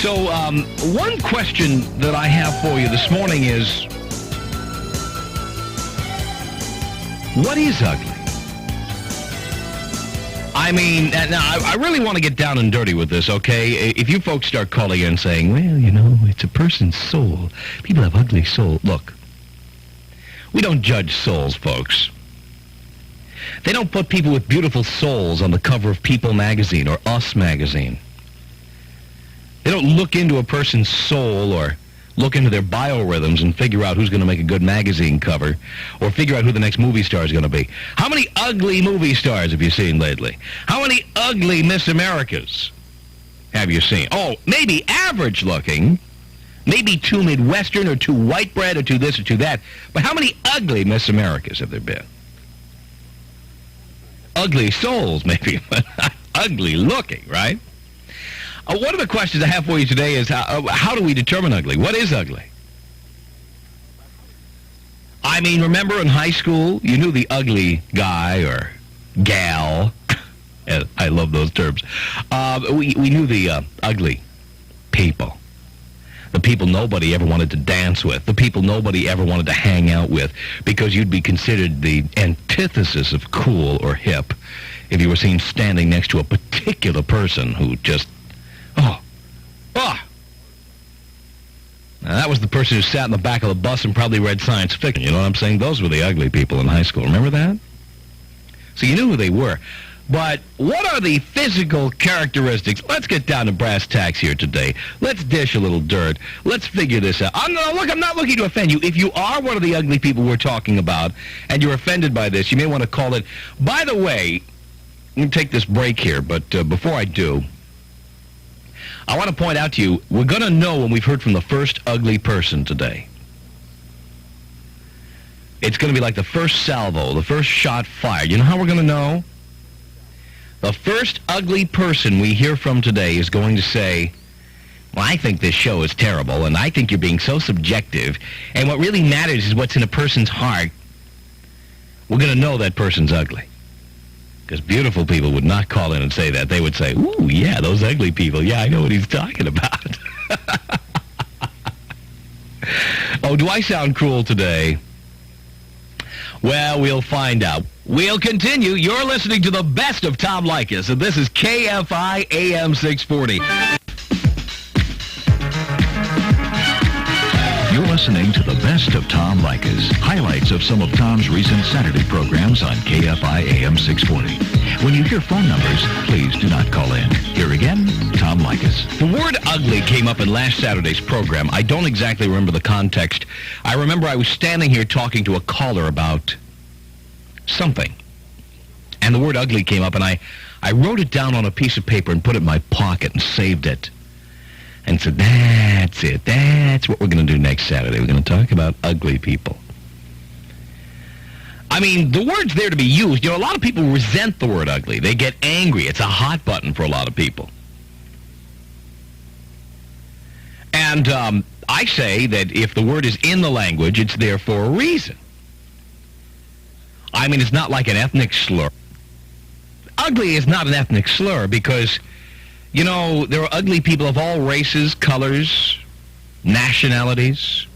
So, one question that I have for you this morning is, what is ugly? I mean, now, I really want to get down and dirty with this, okay? If you folks start calling in and saying, well, you know, it's a person's soul. People have ugly soul. Look, we don't judge souls, folks. They don't put people with beautiful souls on the cover of People magazine or Us magazine. They don't look into a person's soul or look into their biorhythms and figure out who's going to make a good magazine cover or figure out who the next movie star is going to be. How many ugly movie stars have you seen lately? How many ugly Miss Americas have you seen? Oh, maybe average looking, maybe too Midwestern or too white bread or too this or too that, but how many ugly Miss Americas have there been? Ugly souls, maybe, but ugly looking, right? One of the questions I have for you today is how do we determine ugly? What is ugly? I mean, remember in high school, you knew the ugly guy or gal. I love those terms. We knew the ugly people. The people nobody ever wanted to dance with. The people nobody ever wanted to hang out with because you'd be considered the antithesis of cool or hip if you were seen standing next to a particular person who just... Now, that was the person who sat in the back of the bus and probably read science fiction. You know what I'm saying? Those were the ugly people in high school. Remember that? So you knew who they were. But what are the physical characteristics? Let's get down to brass tacks here today. Let's dish a little dirt. Let's figure this out. I'm not looking to offend you. If you are one of the ugly people we're talking about and you're offended by this, you may want to call it. By the way, I'm going to take this break here, but before I do, I want to point out to you, we're going to know when we've heard from the first ugly person today. It's going to be like the first salvo, the first shot fired. You know how we're going to know? The first ugly person we hear from today is going to say, well, I think this show is terrible, and I think you're being so subjective, and what really matters is what's in a person's heart. We're going to know that person's ugly. Because beautiful people would not call in and say that. They would say, ooh, yeah, those ugly people. Yeah, I know what he's talking about. Oh, do I sound cruel today? Well, we'll find out. We'll continue. You're listening to the best of Tom Leykis, and this is KFI AM 640. You're listening to the best of Tom Leykis. Highlights of some of Tom's recent Saturday programs on KFI AM 640. When you hear phone numbers, please do not call in. Here again, Tom Leykis. The word ugly came up in last Saturday's program. I don't exactly remember the context. I remember I was standing here talking to a caller about something. And the word ugly came up, and I wrote it down on a piece of paper and put it in my pocket and saved it. And said, that's it. That's what we're going to do next Saturday. We're going to talk about ugly people. I mean, the word's there to be used. You know, a lot of people resent the word ugly. They get angry. It's a hot button for a lot of people. And I say that if the word is in the language, it's there for a reason. I mean, it's not like an ethnic slur. Ugly is not an ethnic slur because... You know, there are ugly people of all races, colors, nationalities.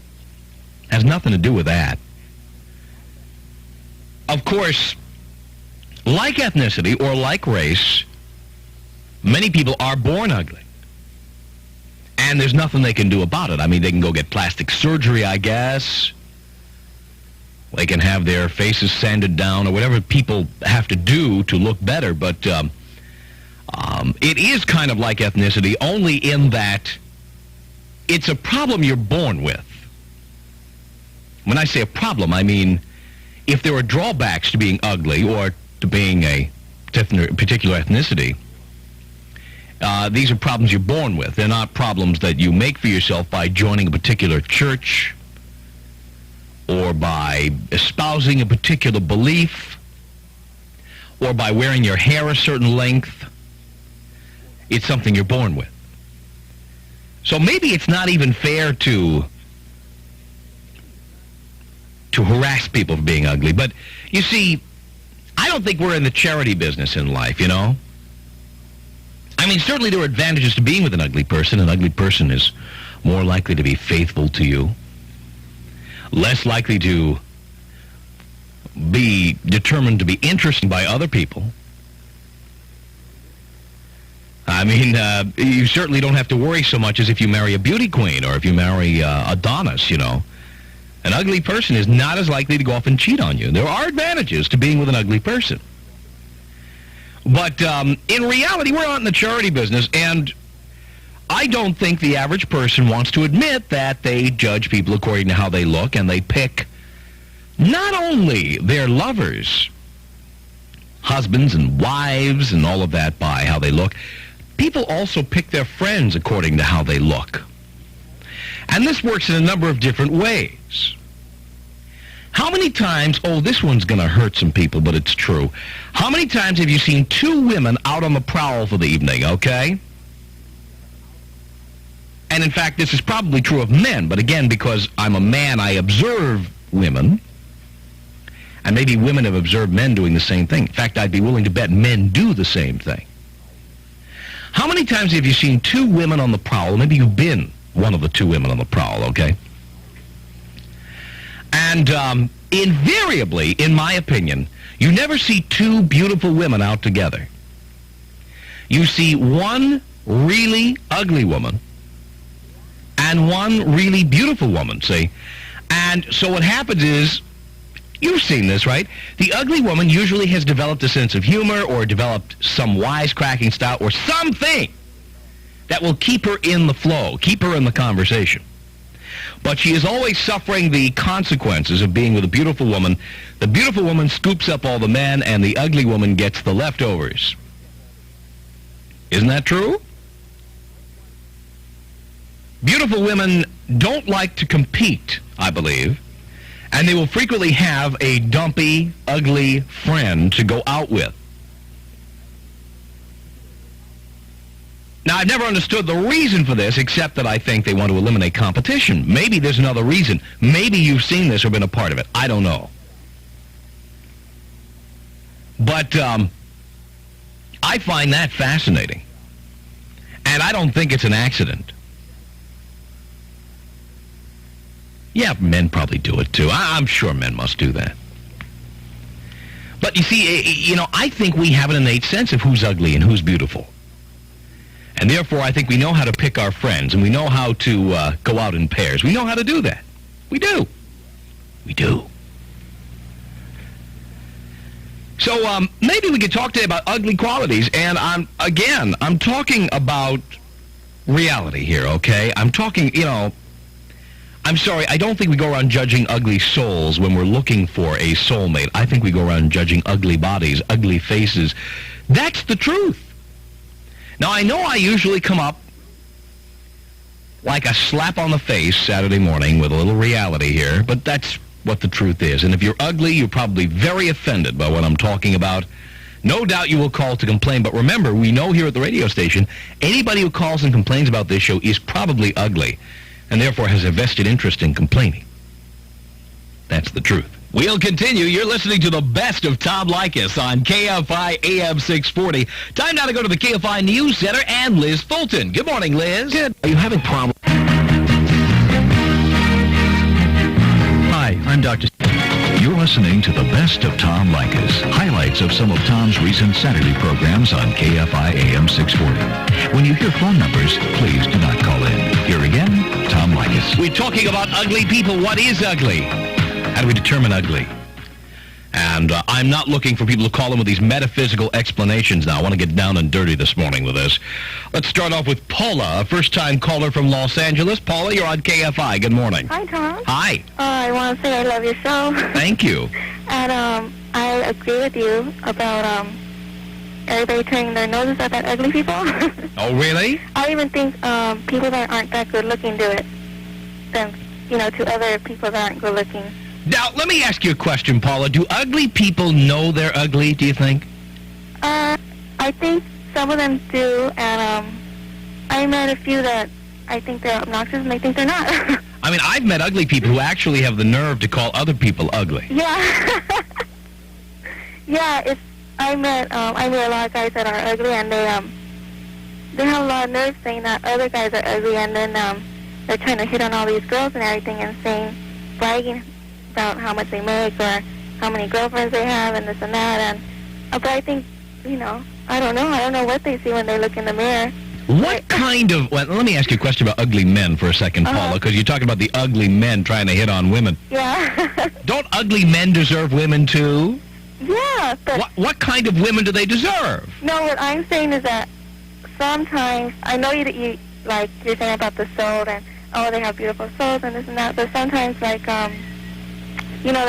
Has nothing to do with that. Of course, like ethnicity or like race, many people are born ugly. And there's nothing they can do about it. I mean, they can go get plastic surgery, I guess. They can have their faces sanded down or whatever people have to do to look better, but... it is kind of like ethnicity, only in that it's a problem you're born with. When I say a problem, I mean if there are drawbacks to being ugly or to being a particular ethnicity, these are problems you're born with. They're not problems that you make for yourself by joining a particular church or by espousing a particular belief or by wearing your hair a certain length. It's something you're born with. So maybe it's not even fair to harass people for being ugly. But, you see, I don't think we're in the charity business in life, you know? I mean, certainly there are advantages to being with an ugly person. An ugly person is more likely to be faithful to you, less likely to be determined to be interested by other people. I mean, you certainly don't have to worry so much as if you marry a beauty queen or if you marry Adonis, you know. An ugly person is not as likely to go off and cheat on you. There are advantages to being with an ugly person. But in reality, we're out in the charity business, and I don't think the average person wants to admit that they judge people according to how they look, and they pick not only their lovers, husbands and wives and all of that by how they look. People also pick their friends according to how they look. And this works in a number of different ways. How many times, oh, this one's going to hurt some people, but it's true. How many times have you seen two women out on the prowl for the evening, okay? And in fact, this is probably true of men, but again, because I'm a man, I observe women. And maybe women have observed men doing the same thing. In fact, I'd be willing to bet men do the same thing. How many times have you seen two women on the prowl? Maybe you've been one of the two women on the prowl, okay? And invariably, in my opinion, you never see two beautiful women out together. You see one really ugly woman and one really beautiful woman, see? And so what happens is, you've seen this, right? The ugly woman usually has developed a sense of humor or developed some wisecracking style or something that will keep her in the flow, keep her in the conversation. But she is always suffering the consequences of being with a beautiful woman. The beautiful woman scoops up all the men, and the ugly woman gets the leftovers. Isn't that true? Beautiful women don't like to compete, I believe, and they will frequently have a dumpy, ugly friend to go out with. Now, I've never understood the reason for this, except that I think they want to eliminate competition. Maybe there's another reason. Maybe you've seen this or been a part of it. I don't know. But I find that fascinating. And I don't think it's an accident. Yeah, men probably do it too. I'm sure men must do that. But you see, I think we have an innate sense of who's ugly and who's beautiful. And therefore, I think we know how to pick our friends, and we know how to go out in pairs. We know how to do that. We do. We do. So maybe we could talk today about ugly qualities, and I'm talking about reality here, okay? I'm talking, I'm sorry, I don't think we go around judging ugly souls when we're looking for a soulmate. I think we go around judging ugly bodies, ugly faces. That's the truth. Now, I know I usually come up like a slap on the face Saturday morning with a little reality here, but that's what the truth is. And if you're ugly, you're probably very offended by what I'm talking about. No doubt you will call to complain, but remember, we know here at the radio station, anybody who calls and complains about this show is probably ugly, and therefore has a vested interest in complaining. That's the truth. We'll continue. You're listening to the best of Tom Leykis on KFI AM 640. Time now to go to the KFI News Center and Liz Fulton. Good morning, Liz. Good. Are you having problems? Hi, I'm Dr. You're listening to the best of Tom Leykis. Highlights of some of Tom's recent Saturday programs on KFI AM 640. When you hear phone numbers, please do not call in. Here again, Tom Leykis. We're talking about ugly people. What is ugly? How do we determine ugly? And I'm not looking for people to call in with these metaphysical explanations now. I want to get down and dirty this morning with this. Let's start off with Paula, a first-time caller from Los Angeles. Paula, you're on KFI. Good morning. Hi, Tom. Hi. I want to say I love your show. Thank you. And I agree with you about everybody turning their noses at that ugly people. Oh, really? I even think people that aren't that good-looking do it than, to other people that aren't good-looking. Now, let me ask you a question, Paula. Do ugly people know they're ugly, do you think? I think some of them do, and I met a few that I think they're obnoxious and they think they're not. I mean, I've met ugly people who actually have the nerve to call other people ugly. Yeah. Yeah, I met a lot of guys that are ugly, and they have a lot of nerve saying that other guys are ugly, and then they're trying to hit on all these girls and everything, and bragging about how much they make or how many girlfriends they have and this and that. And but I think, I don't know what they see when they look in the mirror. What kind of... Well, let me ask you a question about ugly men for a second, Paula, because you're talking about the ugly men trying to hit on women. Yeah. Don't ugly men deserve women, too? Yeah, but... What kind of women do they deserve? No, what I'm saying is that sometimes... I know you're saying about the soul and, they have beautiful souls and this and that, but sometimes, the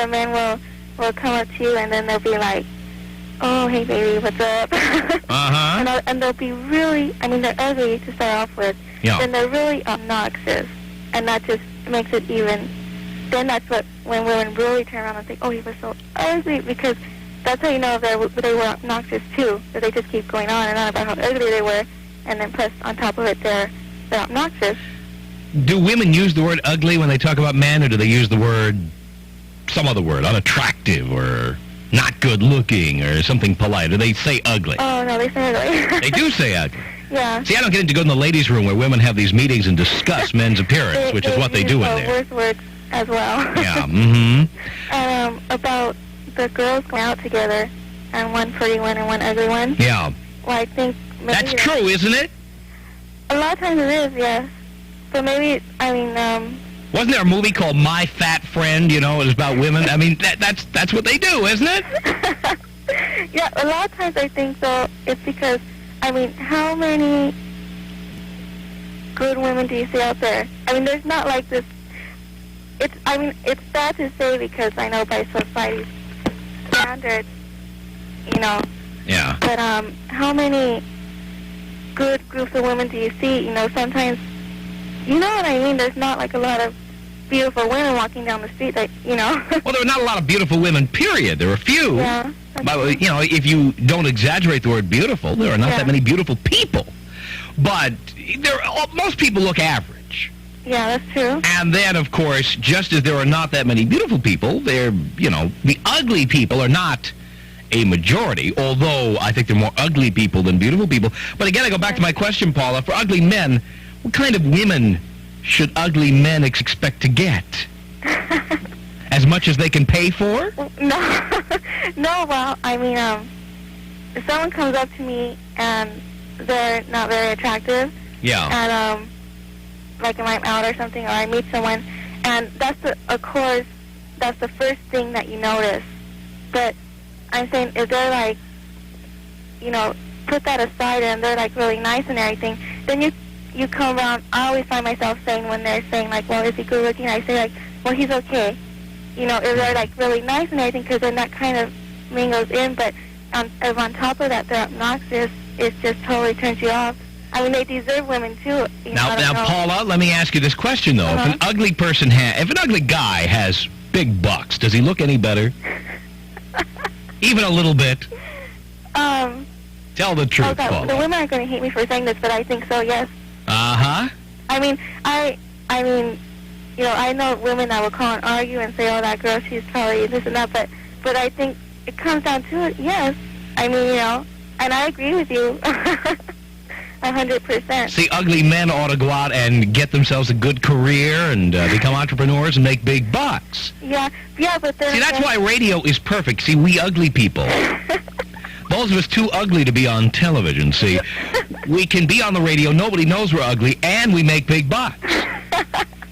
men will come up to you and then they'll be like, oh, hey, baby, what's up? Uh-huh. And they'll be really, they're ugly to start off with. Yeah. Then they're really obnoxious. And that just makes it even, then that's when women really turn around and think, oh, he was so ugly, because that's how you know if they were obnoxious, too, that they just keep going on and on about how ugly they were, and then plus, on top of it, they're obnoxious. Do women use the word ugly when they talk about men, or do they use the word, some other word, unattractive, or... not good looking or something polite? Or they say ugly? Oh, no, they say ugly. They do say ugly. Yeah. See, I don't get to go in the ladies' room where women have these meetings and discuss men's appearance, which is what they do in there. Worse words as well. Yeah, mm-hmm. About the girls going out together, and one pretty one and one ugly one. Yeah. Well, I think maybe... That's true, isn't it? A lot of times it is, yes. But maybe, Wasn't there a movie called My Fat Friend, it was about women? That's what they do, isn't it? Yeah, a lot of times I think, though, it's because, how many good women do you see out there? There's not like this... It's bad to say because I know by society's standards, Yeah. But how many good groups of women do you see? Sometimes... You know what I mean? There's not like a lot of beautiful women walking down the street that, Well, there are not a lot of beautiful women, period. There are a few. Yeah. But, if you don't exaggerate the word beautiful, there are not that many beautiful people. But most people look average. Yeah, that's true. And then, of course, just as there are not that many beautiful people, the ugly people are not a majority, although I think there are more ugly people than beautiful people. But again, I go back to my question, Paula. For ugly men... what kind of women should ugly men expect to get? As much as they can pay for? No. No, well, if someone comes up to me and they're not very attractive, and, if I'm out or something, or I meet someone, and that's the first thing that you notice. But I'm saying, if they're put that aside and they're really nice and everything, then you come around, I always find myself saying when they're saying, well, is he good looking? I say, well, he's okay. If they're, really nice and everything, because then that kind of mingles in, but if on top of that they're obnoxious, it just totally turns you off. They deserve women, too. Now, Paula, let me ask you this question, though. If an ugly person if an ugly guy has big bucks, does he look any better? Even a little bit? Tell the truth, Paula. The women are going to hate me for saying this, but I think so, yes. Uh-huh. I know women that will call and argue and say, oh, that girl, she's probably this and that, but I think it comes down to it, yes. And I agree with you 100%. See, ugly men ought to go out and get themselves a good career and become entrepreneurs and make big bucks. Yeah, but then... See, that's why radio is perfect. See, we ugly people... Those of us too ugly to be on television, see. We can be on the radio, nobody knows we're ugly, and we make big bucks.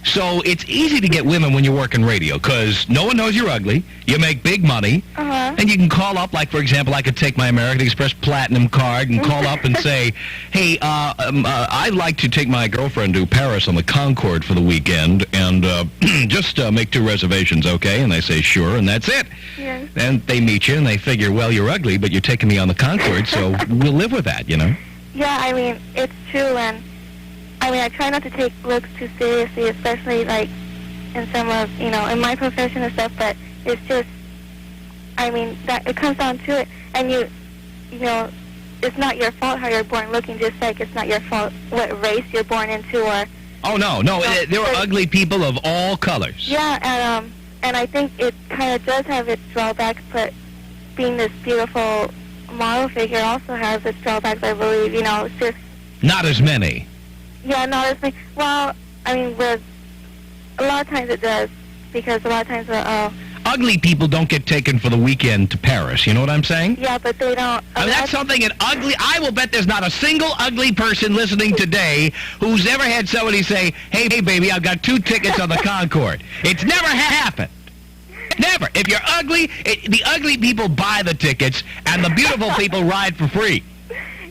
So it's easy to get women when you're working radio, because no one knows you're ugly, you make big money, and you can call up, for example, I could take my American Express Platinum card and call up and say, hey, I'd like to take my girlfriend to Paris on the Concorde for the weekend, and just make 2 reservations, okay? And they say, sure, and that's it. Yes. Then they meet you, and they figure, well, you're ugly, but you're taking me on the Concorde, so we'll live with that, Yeah, it's true, and... I try not to take looks too seriously, especially, in some of, in my profession and stuff, but it's just, that it comes down to it, and it's not your fault how you're born looking, just like it's not your fault what race you're born into, or... Oh, no, there are ugly people of all colors. Yeah, and I think it kind of does have its drawbacks, but being this beautiful model figure also has its drawbacks, I believe, it's just... Not as many. Yeah, not as many. Well, I mean, with a lot of times it does, because a lot of times Ugly people don't get taken for the weekend to Paris. You know what I'm saying? yeah, but they don't. I mean, that's something an ugly... I will bet there's not a single ugly person listening today who's ever had somebody say, hey, baby, I've got 2 tickets on the Concorde. It's never happened. Never. If you're ugly, the ugly people buy the tickets, and the beautiful people ride for free.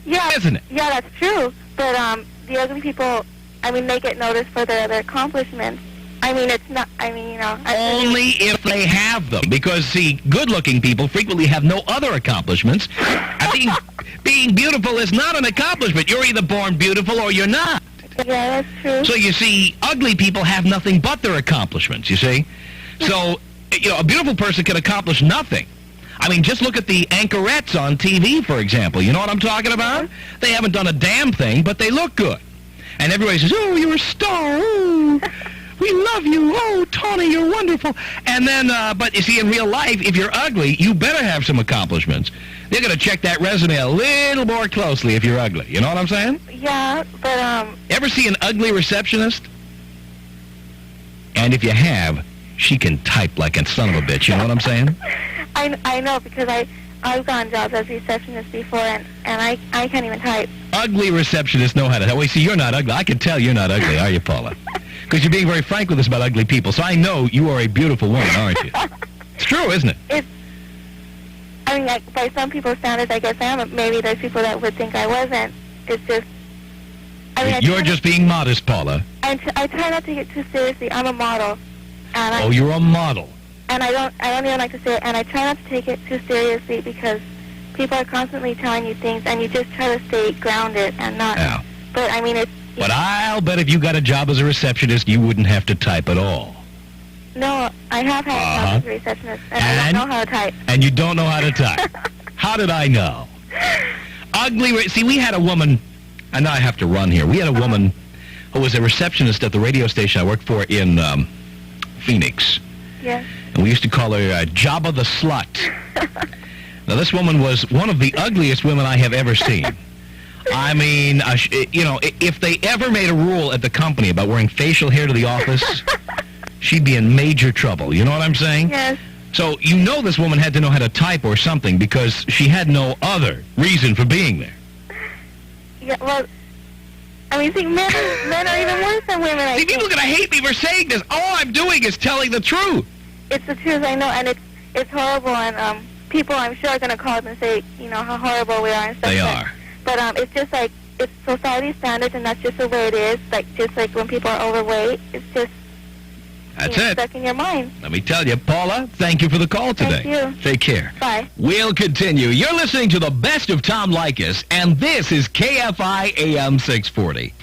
Yeah, isn't it? Yeah, that's true. But the ugly people, I mean, they get noticed for their accomplishments. I mean, it's not, I mean, you know... Only if they have them. Because, see, good-looking people frequently have no other accomplishments. Being beautiful is not an accomplishment. You're either born beautiful or you're not. Yeah, that's true. So, you see, ugly people have nothing but their accomplishments, you see? So, you know, a beautiful person can accomplish nothing. I mean, just look at the anchorettes on TV, for example. You know what I'm talking about? They haven't done a damn thing, but they look good. And everybody says, oh, you're a star. Oh, we love you. Oh, Tawny, you're wonderful. And then, but you see, in real life, if you're ugly, you better have some accomplishments. They're going to check that resume a little more closely if you're ugly. You know what I'm saying? Yeah, but, Ever see an ugly receptionist? And if you have, she can type like a son of a bitch. You know what I'm saying? I know, because I've gotten jobs as receptionist before, and I can't even type. Ugly receptionists know how to... Wait, see, you're not ugly. I can tell you're not ugly, are you, Paula? Because you're being very frank with us about ugly people, so I know you are a beautiful woman, aren't you? It's true, isn't it? I mean, by some people's standards, I guess I am. Maybe there's people that would think I wasn't. It's just... I mean, you're just being modest, Paula. I try not to take it too seriously. I'm a model. And you're a model. And I don't even like to say it, and I try not to take it too seriously because people are constantly telling you things, and you just try to stay grounded and not... Yeah. But, I mean, it's... But I'll bet if you got a job as a receptionist, you wouldn't have to type at all. No, I have had a job as a receptionist, and I don't know how to type. And you don't know how to type. How did I know? Ugly... See, we had a woman... And now I have to run here. We had a woman who was a receptionist at the radio station I worked for in Phoenix. Yes. And we used to call her Jabba the Slut. Now, this woman was one of the ugliest women I have ever seen. I mean, you know, if they ever made a rule at the company about wearing facial hair to the office, she'd be in major trouble. You know what I'm saying? Yes. So you know this woman had to know how to type or something because she had no other reason for being there. Yeah, well, I mean, see, men are even worse than women, I think. People are going to hate me for saying this. All I'm doing is telling the truth. It's the truth, I know, and it's horrible, and people, I'm sure, are going to call up and say, you know, how horrible we are and stuff. They are. But it's just like, it's society standards, and that's just the way it is. Like, just like when people are overweight, it's just... That's it. Stuck in your mind. Let me tell you, Paula, thank you for the call today. Thank you. Take care. Bye. We'll continue. You're listening to the best of Tom Leykis, and this is KFI AM 640.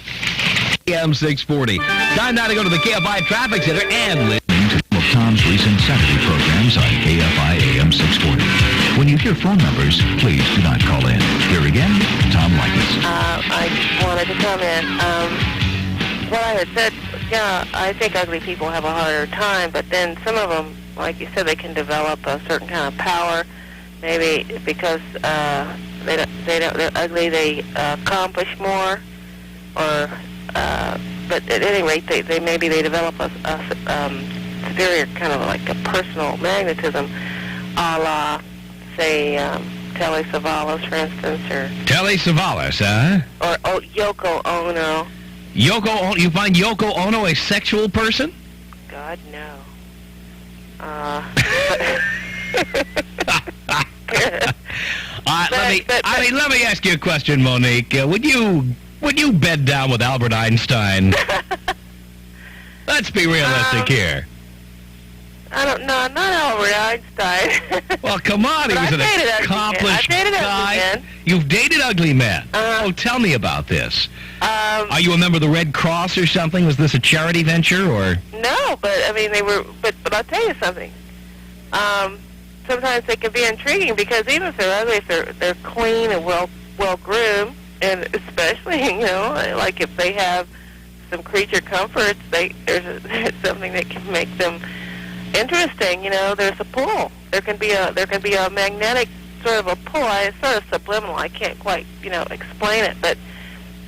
AM 640. Time now to go to the KFI Traffic Center and listening to some of Tom's recent Saturday programs on KFI AM 640. When you hear phone numbers, please do not call in. Here again, Tom Leykis. I just wanted to comment. What I had said, yeah, I think ugly people have a harder time, but then some of them, like you said, they can develop a certain kind of power, maybe because they're ugly, they accomplish more, or but at any rate, they develop a superior kind of like a personal magnetism, a la, say, Telly Savalas, for instance, or Telly Savalas, huh? Or Yoko Ono. You find Yoko Ono a sexual person? God, no. Let me ask you a question, Monique. Would you bed down with Albert Einstein? Let's be realistic here. I don't know, not Albert Einstein. Well, come on, he was an accomplished guy. You've dated ugly men. Oh, tell me about this. Are you a member of the Red Cross or something? Was this a charity venture or? No, but I mean they were. But I'll tell you something. Sometimes they can be intriguing because even if they're ugly, if they're clean and well groomed, and especially like if they have some creature comforts, there's something that can make them interesting. There's a pull. There can be a magnetic sort of a pull. It's sort of subliminal. I can't quite explain it, but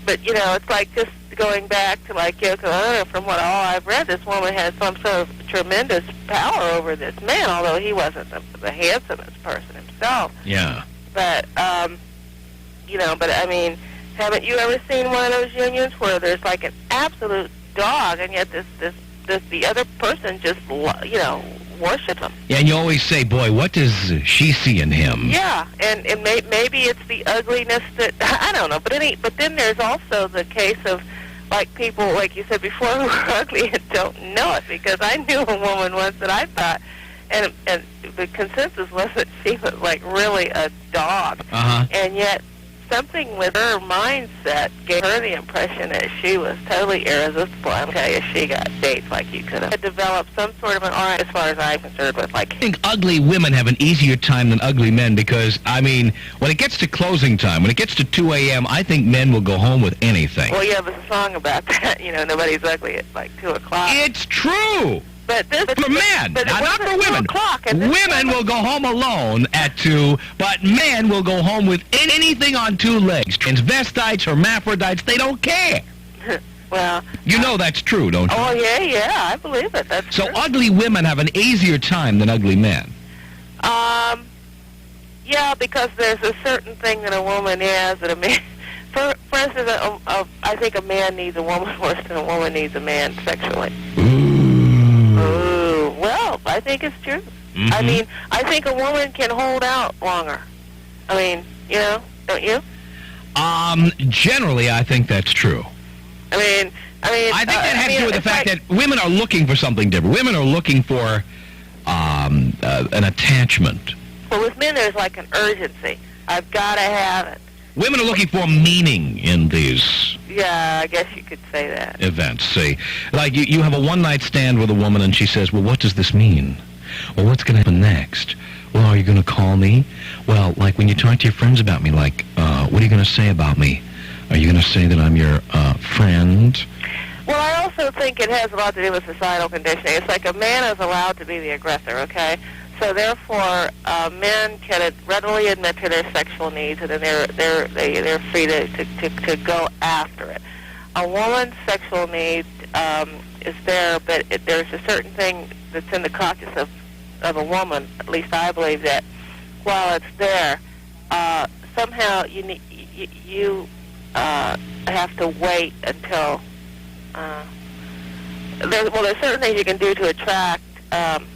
but it's like just going back to like Yoko Ono. From what all I've read, this woman had some sort of tremendous power over this man, although he wasn't the handsomest person himself. Yeah. But but I mean, haven't you ever seen one of those unions where there's like an absolute dog, and yet the other person just worships him? Yeah, and you always say, boy, what does she see in him? Yeah, and maybe it's the ugliness that I don't know. But then there's also the case of like people, like you said before, who are ugly and don't know it. Because I knew a woman once that I thought, and the consensus was that she was like really a dog, and yet something with her mindset gave her the impression that she was totally irresistible. I'll tell you, she got dates like you could have developed some sort of an aura, as far as I'm concerned, with like... I think ugly women have an easier time than ugly men because, I mean, when it gets to closing time, when it gets to 2 a.m., I think men will go home with anything. Well, you have a song about that. Nobody's ugly at like 2 o'clock. It's true! But for men, not for women. Women will go home alone at 2, but men will go home with anything on 2 legs. Transvestites, hermaphrodites, they don't care. Well... You know that's true, don't you? Oh, yeah, I believe it. That's so true. Ugly women have an easier time than ugly men. Yeah, because there's a certain thing that a woman has that a man... For instance, I think a man needs a woman worse than a woman needs a man sexually. Ooh, well, I think it's true. Mm-hmm. I mean, I think a woman can hold out longer. I mean, don't you? Generally, I think that's true. I think that has to do with the fact that women are looking for something different. Women are looking for an attachment. Well, with men, there's like an urgency. I've got to have it. Women are looking for meaning in these... Yeah, I guess you could say that. ...events. See, like you have a one-night stand with a woman and she says, well, what does this mean? Well, what's going to happen next? Well, are you going to call me? Well, like when you talk to your friends about me, like, what are you going to say about me? Are you going to say that I'm your friend? Well, I also think it has a lot to do with societal conditioning. It's like a man is allowed to be the aggressor, okay? So therefore, men can readily admit to their sexual needs, and then they're free to go after it. A woman's sexual need is there, but there's a certain thing that's in the consciousness of a woman. At least I believe that while it's there, somehow you have to wait until. There's certain things you can do to attract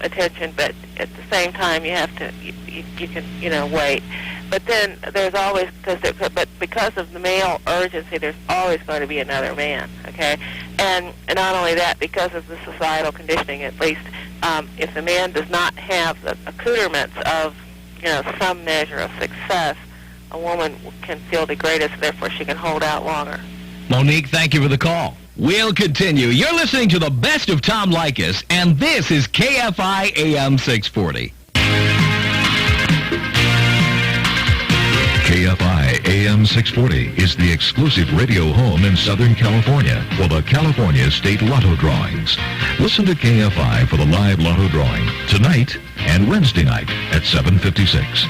attention, but at the same time you have to you can wait. But then there's always because of the male urgency, there's always going to be another man. Okay, and not only that, because of the societal conditioning, at least if the man does not have the accoutrements of some measure of success, a woman can feel degraded, so therefore she can hold out longer. Monique, thank you for the call. We'll continue. You're listening to the best of Tom Leykis, and this is KFI AM 640. KFI AM 640 is the exclusive radio home in Southern California for the California State Lotto Drawings. Listen to KFI for the live Lotto drawing tonight and Wednesday night at 7:56.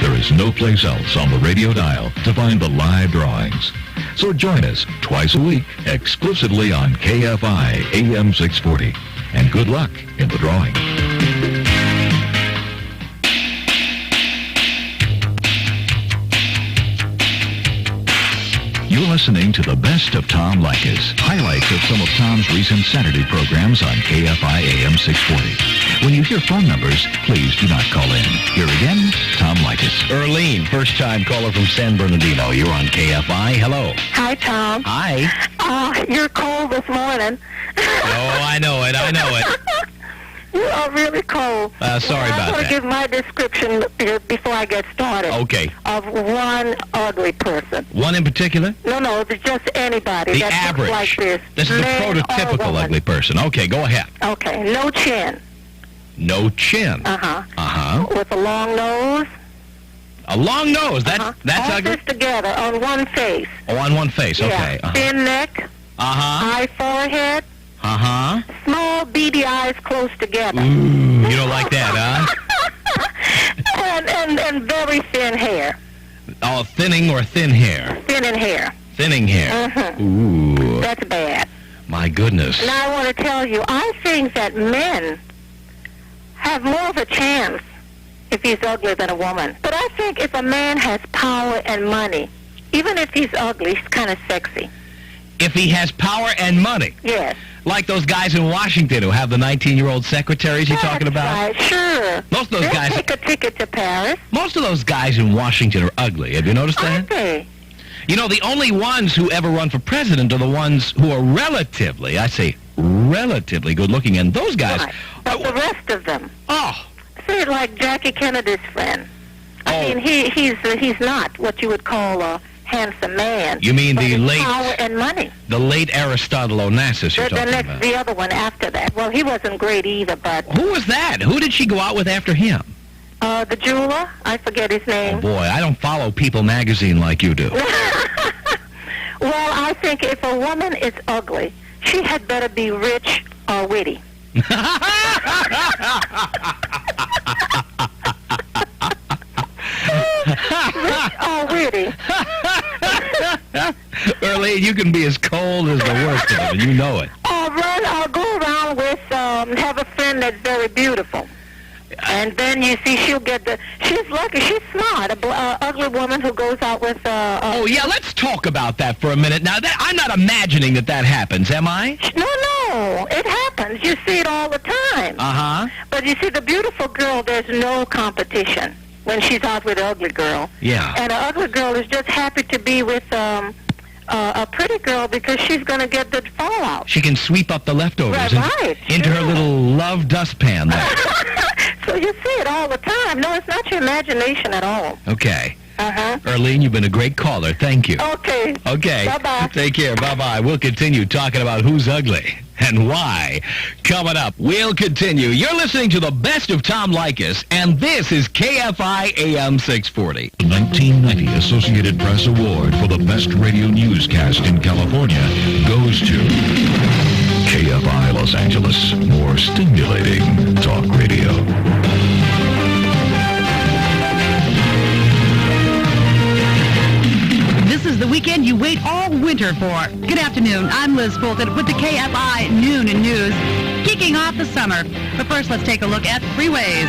There is no place else on the radio dial to find the live drawings. So join us twice a week exclusively on KFI AM 640. And good luck in the drawing. You're listening to the best of Tom Leykis. Highlights of some of Tom's recent Saturday programs on KFI AM 640. When you hear phone numbers, please do not call in. Here again, Tom Leykis. Erlene, first-time caller from San Bernardino. You're on KFI. Hello. Hi, Tom. Hi. You're cold this morning. Oh, I know it. You are really cold. Sorry about that. I'm going to give my description before I get started. Okay. Of one ugly person. One in particular? No, just anybody. The that average. Looks like this. This is the prototypical ugly person. Okay, go ahead. Okay, no chin. No chin. With a long nose. A long nose. That's all ugly. All this together on one face. Oh, on one face. Okay. Yeah. Thin neck. High forehead. Small beady eyes close together. Ooh, you don't like that, huh? and very thin hair. Oh, thinning or thin hair? Thin in hair. Thinning hair. Ooh. That's bad. My goodness. Now, I want to tell you, I think that men have more of a chance if he's ugly than a woman. But I think if a man has power and money, even if he's ugly, he's kind of sexy. If he has power and money. Yes. Like those guys in Washington who have the 19-year-old secretaries you're talking about? Right, sure. Most of those guys take a ticket to Paris. Most of those guys in Washington are ugly. Have you noticed that? Aren't they? You know, the only ones who ever run for president are the ones who are relatively, I say relatively good-looking, and those guys... Right. But the rest of them. Oh. Say like Jackie Kennedy's friend. I mean, he's not what you would call a handsome man. You mean the late... power and money. The late Aristotle Onassis you're talking about. The other one after that. Well, he wasn't great either, but... Who was that? Who did she go out with after him? The jeweler. I forget his name. Oh, boy, I don't follow People magazine like you do. Well, I think if a woman is ugly, she had better be rich or witty. Rich or witty. Early, you can be as cold as the worst of them, and you know it. I'll go around with, have a friend that's very beautiful. And then you see she'll get she's lucky, she's smart, a ugly woman who goes out with oh, yeah, let's talk about that for a minute. Now, I'm not imagining that happens, am I? No, it happens. You see it all the time. Uh-huh. But you see, the beautiful girl, there's no competition when she's out with an ugly girl. Yeah. And an ugly girl is just happy to be with a pretty girl because she's going to get the fallout. She can sweep up the leftovers into her little love dustpan there. So you see it all the time. No, it's not your imagination at all. Okay. Uh-huh. Erlene, you've been a great caller. Thank you. Okay. Okay. Bye-bye. Take care. Bye-bye. We'll continue talking about who's ugly and why. Coming up, we'll continue. You're listening to the best of Tom Leykis, and this is KFI AM 640. The 1990 Associated Press Award for the best radio newscast in California goes to KFI Los Angeles. More stimulating talk radio. This is the weekend you wait all winter for. Good afternoon. I'm Liz Fulton with the KFI Noon News, kicking off the summer. But first, let's take a look at freeways.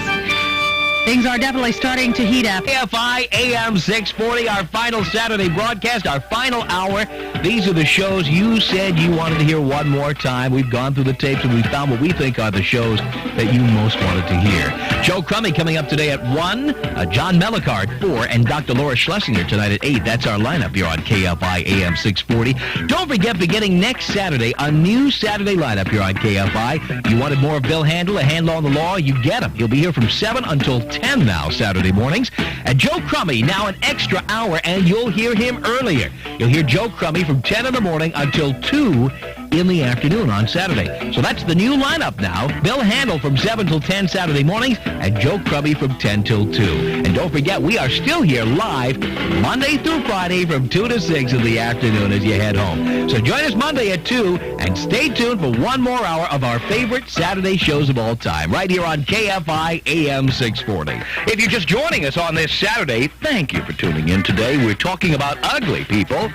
Things are definitely starting to heat up. KFI AM 640, our final Saturday broadcast, our final hour. These are the shows you said you wanted to hear one more time. We've gone through the tapes and we found what we think are the shows that you most wanted to hear. Joe Crummy coming up today at 1, John Mellicar at 4, and Dr. Laura Schlesinger tonight at 8. That's our lineup here on KFI AM 640. Don't forget, beginning next Saturday, a new Saturday lineup here on KFI. You wanted more of Bill Handel, a handle on the law? You get him. He'll be here from 7 until 10 now, Saturday mornings. And Joe Crummy, now an extra hour, and you'll hear him earlier. You'll hear Joe Crummy from 10 in the morning until 2 in the afternoon on Saturday. So that's the new lineup now. Bill Handel from 7 till 10 Saturday mornings, and Joe Crummy from 10 till 2. And don't forget, we are still here live Monday through Friday from 2 to 6 in the afternoon as you head home. So join us Monday at 2, and stay tuned for one more hour of our favorite Saturday shows of all time, right here on KFI AM 640. If you're just joining us on this Saturday, thank you for tuning in today. We're talking about ugly people.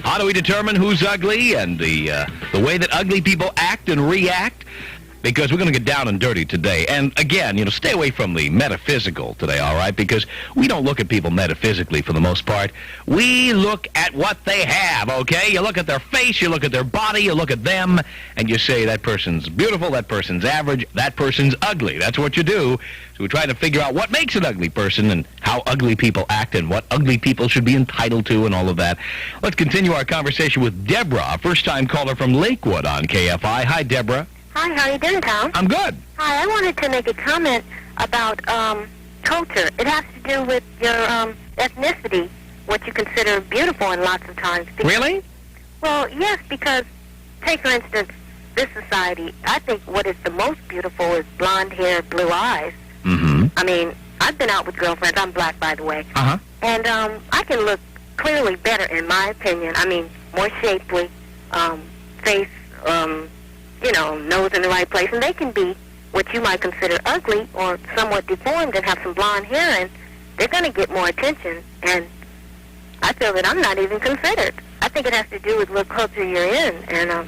How do we determine who's ugly and the way that ugly people act and react? Because we're going to get down and dirty today. And again, stay away from the metaphysical today, all right? Because we don't look at people metaphysically for the most part. We look at what they have, okay? You look at their face, you look at their body, you look at them, and you say that person's beautiful, that person's average, that person's ugly. That's what you do. So we're trying to figure out what makes an ugly person and how ugly people act and what ugly people should be entitled to and all of that. Let's continue our conversation with Deborah, a first-time caller from Lakewood on KFI. Hi, Deborah. Hi, how you doing, Tom? I'm good. Hi, I wanted to make a comment about culture. It has to do with your ethnicity, what you consider beautiful in lots of times. Really? Well, yes, because, take for instance, this society, I think what is the most beautiful is blonde hair, blue eyes. Mm-hmm. I mean, I've been out with girlfriends. I'm black, by the way. Uh-huh. And I can look clearly better, in my opinion. I mean, more shapely, face, nose in the right place. And they can be what you might consider ugly or somewhat deformed and have some blonde hair, and they're going to get more attention. And I feel that I'm not even considered. I think it has to do with what culture you're in, and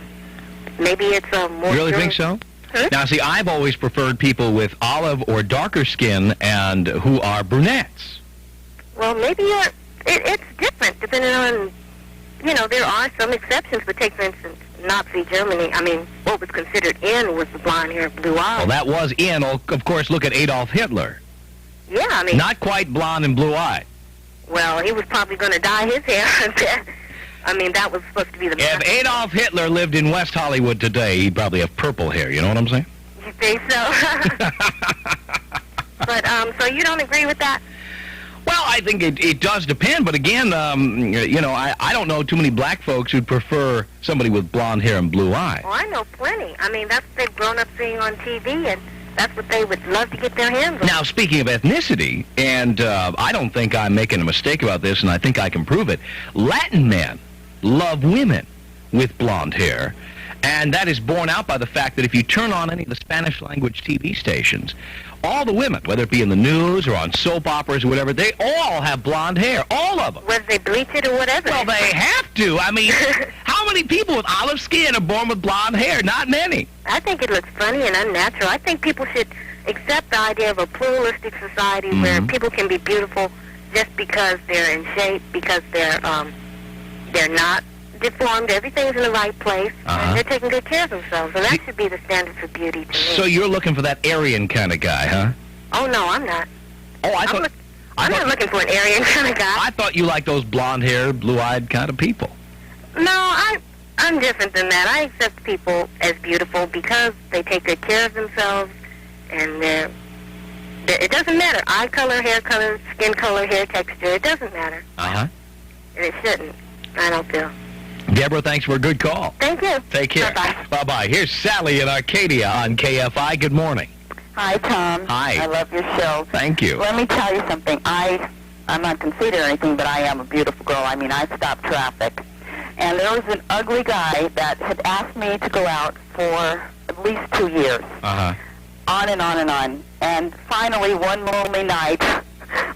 maybe it's more. You really think so? Huh? Now, see, I've always preferred people with olive or darker skin and who are brunettes. Well, maybe it's different depending on, there are some exceptions, but take, for instance, Nazi Germany. I mean, what was considered in was the blonde hair, blue eyes. Well, that was in. Of course, look at Adolf Hitler. Yeah, I mean... Not quite blonde and blue-eyed. Well, he was probably going to dye his hair. I mean, that was supposed to be the... If Adolf Hitler lived in West Hollywood today, he'd probably have purple hair. You know what I'm saying? You think so? But, so you don't agree with that? Well, I think it does depend, but again, I don't know too many black folks who'd prefer somebody with blonde hair and blue eyes. Well, I know plenty. I mean, that's what they've grown up seeing on TV, and that's what they would love to get their hands on. Now, speaking of ethnicity, and I don't think I'm making a mistake about this, and I think I can prove it, Latin men love women with blonde hair, and that is borne out by the fact that if you turn on any of the Spanish-language TV stations, all the women, whether it be in the news or on soap operas or whatever, they all have blonde hair. All of them. Whether they bleach it or whatever. Well, they have to. I mean, how many people with olive skin are born with blonde hair? Not many. I think it looks funny and unnatural. I think people should accept the idea of a pluralistic society where people can be beautiful just because they're in shape, because they're not deformed. Everything's in the right place, and they're taking good care of themselves. And that should be the standard for beauty to me. So you're looking for that Aryan kind of guy, huh? Oh, no, I'm not. Oh, I'm not looking for an Aryan kind of guy. I thought you liked those blonde-haired, blue-eyed kind of people. No, I'm different than that. I accept people as beautiful because they take good care of themselves, and it doesn't matter. Eye color, hair color, skin color, hair texture. It doesn't matter. Uh-huh. And it shouldn't. I don't feel. Deborah, thanks for a good call. Thank you. Take care. Bye-bye. Bye-bye. Here's Sally in Arcadia on KFI. Good morning. Hi, Tom. Hi. I love your show. Thank you. Let me tell you something. I'm not conceited or anything, but I am a beautiful girl. I mean, I stop traffic. And there was an ugly guy that had asked me to go out for at least 2 years. Uh-huh. On and on and on. And finally, one lonely night,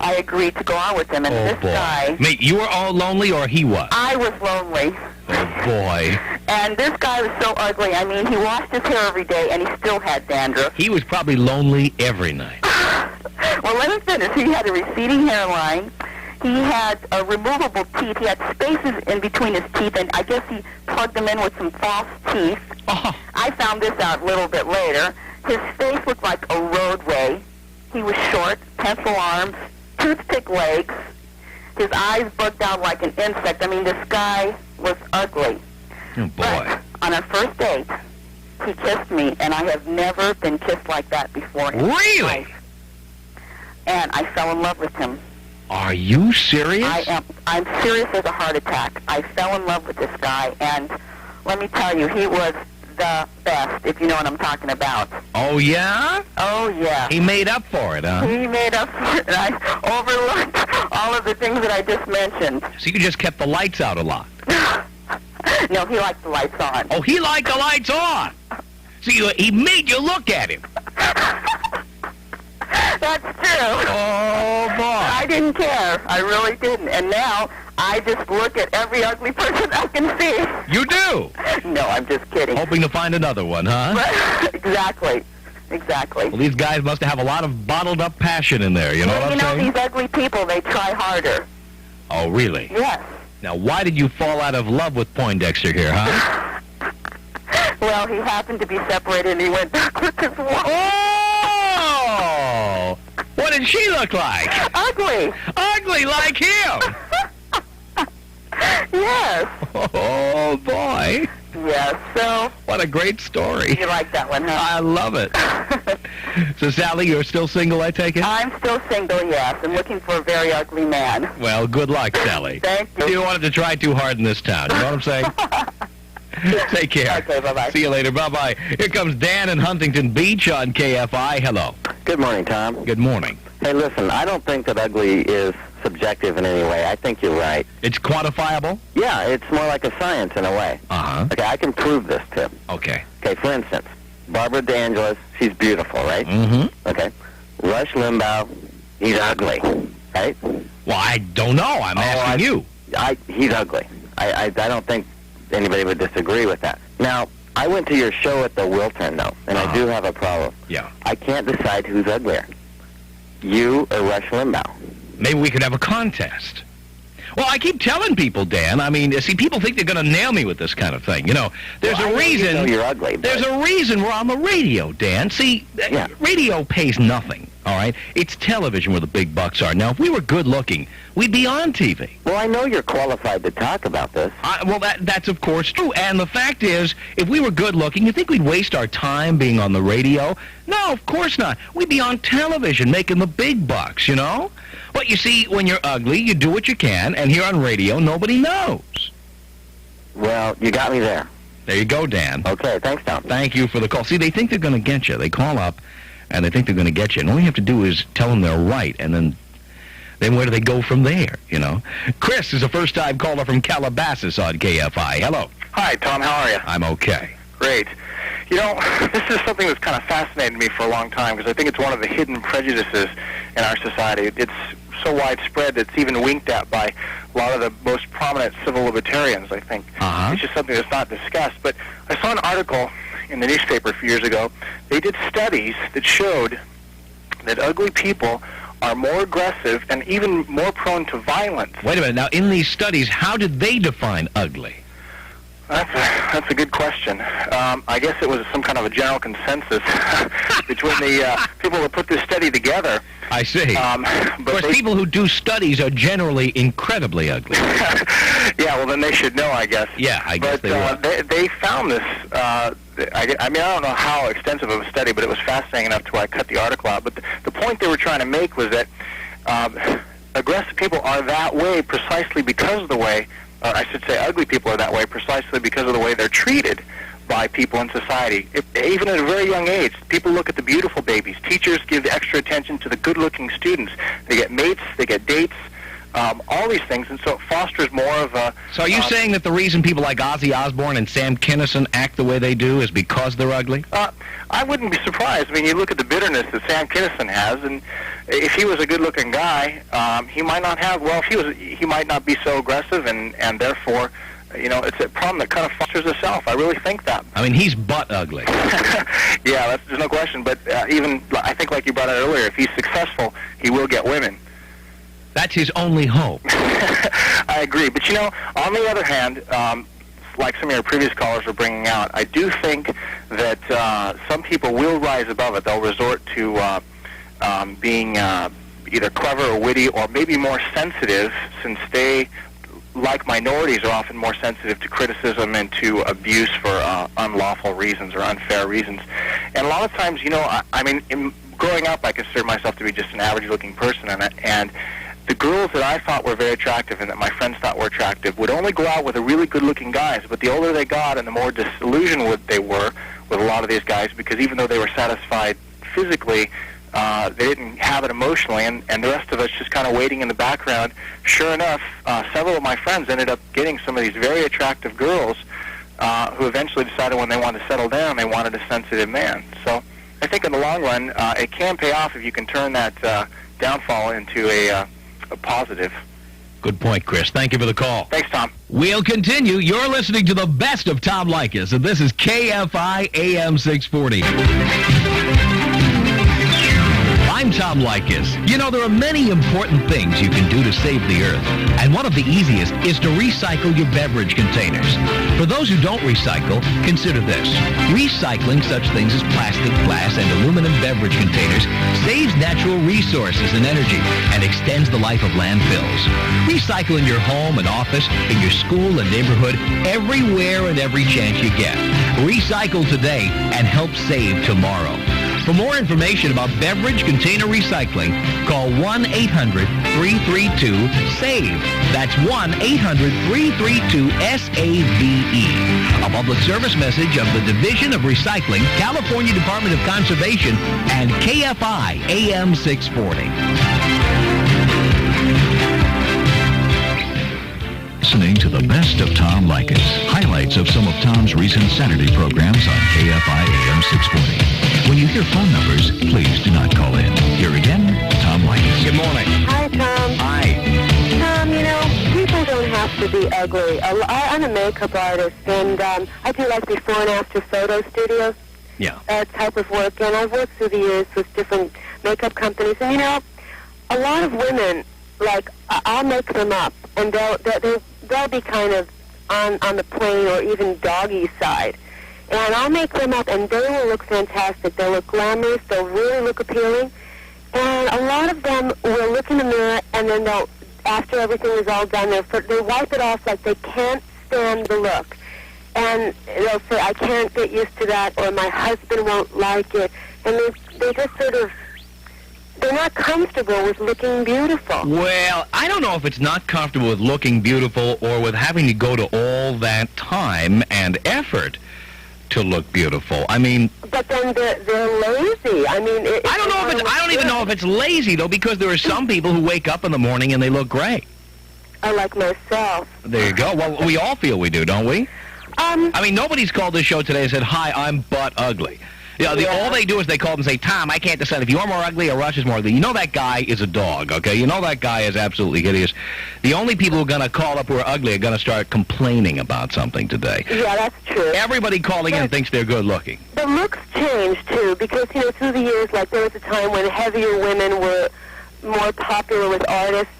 I agreed to go out with him. And this guy... Mate, you were all lonely or he was? I was lonely. Oh, boy. And this guy was so ugly. I mean, he washed his hair every day, and he still had dandruff. He was probably lonely every night. Well, let me finish. He had a receding hairline. He had removable teeth. He had spaces in between his teeth, and I guess he plugged them in with some false teeth. Oh. I found this out a little bit later. His face looked like a roadway. He was short, pencil arms, toothpick legs. His eyes bugged out like an insect. I mean, this guy was ugly. Oh, boy. But on our first date, he kissed me, and I have never been kissed like that before. Really? And I fell in love with him. Are you serious? I'm serious as a heart attack. I fell in love with this guy, and let me tell you, he was the best, if you know what I'm talking about. Oh, yeah? Oh, yeah. He made up for it, huh? He made up for it, and I overlooked all of the things that I just mentioned. So you just kept the lights out a lot? No, he liked the lights on. Oh, he liked the lights on. See, he made you look at him. That's true. Oh, boy. I didn't care. I really didn't. And now I just look at every ugly person I can see. You do? No, I'm just kidding. Hoping to find another one, huh? Exactly. Exactly. Well, these guys must have a lot of bottled-up passion in there, you know what I'm saying? These ugly people, they try harder. Oh, really? Yes. Now, why did you fall out of love with Poindexter here, huh? Well, he happened to be separated, and he went back with his wife. Oh! What did she look like? Ugly. Ugly like him! Yes. Oh, boy. Yes, so... What a great story. You like that one, huh? I love it. So, Sally, you're still single, I take it? I'm still single, yes, and looking for a very ugly man. Well, good luck, Sally. Thank you. You don't want it to try too hard in this town, you know what I'm saying? Take care. Okay, bye-bye. See you later. Bye-bye. Here comes Dan in Huntington Beach on KFI. Hello. Good morning, Tom. Good morning. Hey, listen, I don't think that ugly is subjective in any way. I think you're right. It's quantifiable? Yeah, it's more like a science in a way. Uh-huh. Okay, I can prove this, too. Okay. Okay, for instance, Barbara DeAngelis, she's beautiful, right? Mm-hmm. Okay. Rush Limbaugh, he's ugly, right? Well, I don't know. I'm asking you. He's ugly. I don't think anybody would disagree with that. Now, I went to your show at the Wiltern, though, and I do have a problem. Yeah. I can't decide who's uglier, you or Rush Limbaugh. Maybe we could have a contest. Well, I keep telling people, Dan. I mean, see, people think they're going to nail me with this kind of thing. You know, there's a reason. You know you're ugly. There's a reason we're on the radio, Dan. See, radio pays nothing. All right, it's television where the big bucks are. Now, if we were good looking, we'd be on TV. Well, I know you're qualified to talk about this. Well, that's of course true. And the fact is, if we were good looking, you think we'd waste our time being on the radio? No, of course not. We'd be on television making the big bucks, you know? But you see, when you're ugly, you do what you can, and here on radio, nobody knows. Well, you got me there. There you go, Dan. Okay, thanks, Tom. Thank you for the call. See, they think they're going to get you. They call up, and they think they're going to get you. And all you have to do is tell them they're right, and then where do they go from there, you know? Chris is a first-time caller from Calabasas on KFI. Hello. Hi, Tom. How are you? I'm okay. Great. You know, this is something that's kind of fascinated me for a long time because I think it's one of the hidden prejudices in our society. It's so widespread that it's even winked at by a lot of the most prominent civil libertarians, I think. It's just something that's not discussed. But I saw an article in the newspaper a few years ago. They did studies that showed that ugly people are more aggressive and even more prone to violence. Wait a minute. Now, in these studies, how did they define ugly? That's a good question. I guess it was some kind of a general consensus between the people that put this study together. I see. Of course, people who do studies are generally incredibly ugly. Yeah, well, then they should know, I guess. Yeah, I guess they would. They found this. I mean, I don't know how extensive of a study, but it was fascinating enough to where I cut the article out. But the point they were trying to make was that aggressive people are that way precisely because of the way, or I should say ugly people are that way precisely because of the way they're treated by people in society. Even at a very young age, people look at the beautiful babies. Teachers give extra attention to the good-looking students. They get mates, they get dates, all these things, and so it fosters more of a... So are you saying that the reason people like Ozzy Osbourne and Sam Kinison act the way they do is because they're ugly? I wouldn't be surprised. I mean, you look at the bitterness that Sam Kinison has, and if he was a good-looking guy, he might not have... Well, he might not be so aggressive, and therefore... You know, it's a problem that kind of fosters itself. I really think that. I mean, he's butt ugly. Yeah, there's no question. But even, I think like you brought out earlier, if he's successful, he will get women. That's his only hope. I agree. But, you know, on the other hand, like some of your previous callers were bringing out, I do think that some people will rise above it. They'll resort to being either clever or witty or maybe more sensitive since they... like minorities are often more sensitive to criticism and to abuse for unlawful reasons or unfair reasons. And a lot of times, you know, I mean, growing up, I consider myself to be just an average-looking person, and the girls that I thought were very attractive and that my friends thought were attractive would only go out with the really good-looking guys, but the older they got and the more disillusioned they were with a lot of these guys, because even though they were satisfied physically, they didn't have it emotionally, and the rest of us just kind of waiting in the background. Sure enough, several of my friends ended up getting some of these very attractive girls who eventually decided when they wanted to settle down, they wanted a sensitive man. So I think in the long run, it can pay off if you can turn that downfall into a positive. Good point, Chris. Thank you for the call. Thanks, Tom. We'll continue. You're listening to the best of Tom Leykis, and this is KFI AM 640. I'm Tom Leykis. You know, there are many important things you can do to save the earth, and one of the easiest is to recycle your beverage containers. For those who don't recycle, consider this. Recycling such things as plastic, glass, and aluminum beverage containers saves natural resources and energy and extends the life of landfills. Recycle in your home and office, in your school and neighborhood, everywhere and every chance you get. Recycle today and help save tomorrow. For more information about beverage container recycling, call 1-800-332-SAVE. That's 1-800-332-SAVE. A public service message of the Division of Recycling, California Department of Conservation, and KFI AM 640. Listening to the best of Tom Leykis. Highlights of some of Tom's recent Saturday programs on KFI AM 640. When you hear phone numbers, please do not call in. Here again, Tom Leykis. Good morning. Hi, Tom. Hi. Tom, you know, people don't have to be ugly. I'm a makeup artist, and I do like before and after photo studios. Yeah. Type of work, and I've worked through the years with different makeup companies, and you know, a lot of women, like, I'll make them up, and they'll be kind of on the plain or even doggy side, and I'll make them up, and they will look fantastic. They'll look glamorous. They'll really look appealing, and a lot of them will look in the mirror, and then they'll, after everything is all done, they wipe it off like they can't stand the look. And they'll say, I can't get used to that, or my husband won't like it. And they just sort of, they're not comfortable with looking beautiful. Well, I don't know if it's not comfortable with looking beautiful or with having to go to all that time and effort to look beautiful. I mean... But then they're lazy. I mean... I don't even know if it's lazy, though, because there are some people who wake up in the morning and they look great. I like myself. There you go. Well, we all feel we do, don't we? I mean, nobody's called this show today and said, hi, I'm butt ugly. You know, all they do is they call and say, Tom, I can't decide if you're more ugly or Rush is more ugly. You know that guy is a dog, okay? You know that guy is absolutely hideous. The only people who are going to call up who are ugly are going to start complaining about something today. Yeah, that's true. Everybody calling in thinks they're good looking. The looks change, too, because, you know, through the years, like, there was a time when heavier women were more popular with artists.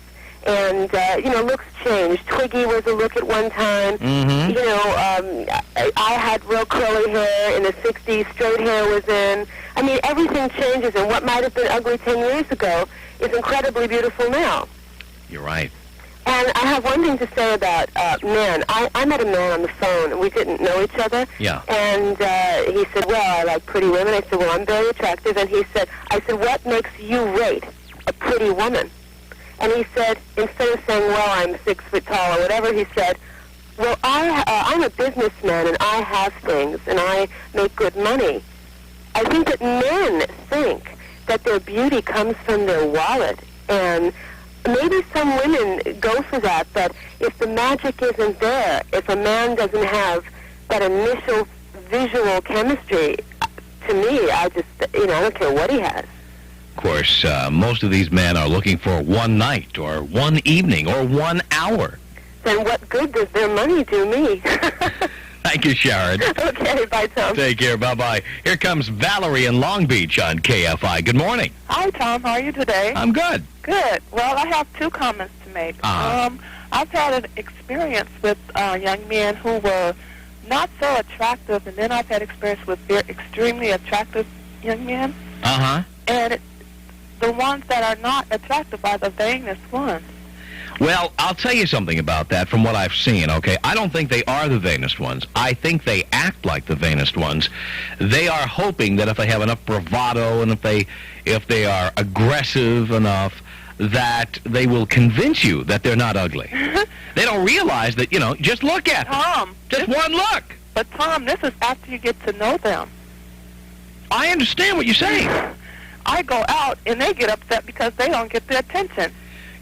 And, you know, looks changed. Twiggy was a look at one time. Mm-hmm. You know, I had real curly hair in the 60s. Straight hair was in. I mean, everything changes, and what might have been ugly 10 years ago is incredibly beautiful now. You're right. And I have one thing to say about men. I met a man on the phone, and we didn't know each other. Yeah. And he said, well, I like pretty women. I said, well, I'm very attractive. And I said, what makes you rate a pretty woman? And he said, instead of saying, well, I'm 6 foot tall or whatever, he said, well, I'm a businessman and I have things and I make good money. I think that men think that their beauty comes from their wallet. And maybe some women go for that, but if the magic isn't there, if a man doesn't have that initial visual chemistry, to me, I don't care what he has. Of course, most of these men are looking for one night or one evening or 1 hour. Then what good does their money do me? Thank you, Sharon. Okay, bye, Tom. Take care. Bye-bye. Here comes Valerie in Long Beach on KFI. Good morning. Hi, Tom. How are you today? I'm good. Good. Well, I have 2 comments to make. I've had an experience with young men who were not so attractive, and then I've had experience with extremely attractive young men. Uh-huh. And the ones that are not attractive are the vainest ones. Well, I'll tell you something about that from what I've seen, okay? I don't think they are the vainest ones. I think they act like the vainest ones. They are hoping that if they have enough bravado and if they are aggressive enough, that they will convince you that they're not ugly. They don't realize that, you know, just look at them. Tom. Just one look. But, Tom, this is after you get to know them. I understand what you're saying. I go out, and they get upset because they don't get the attention.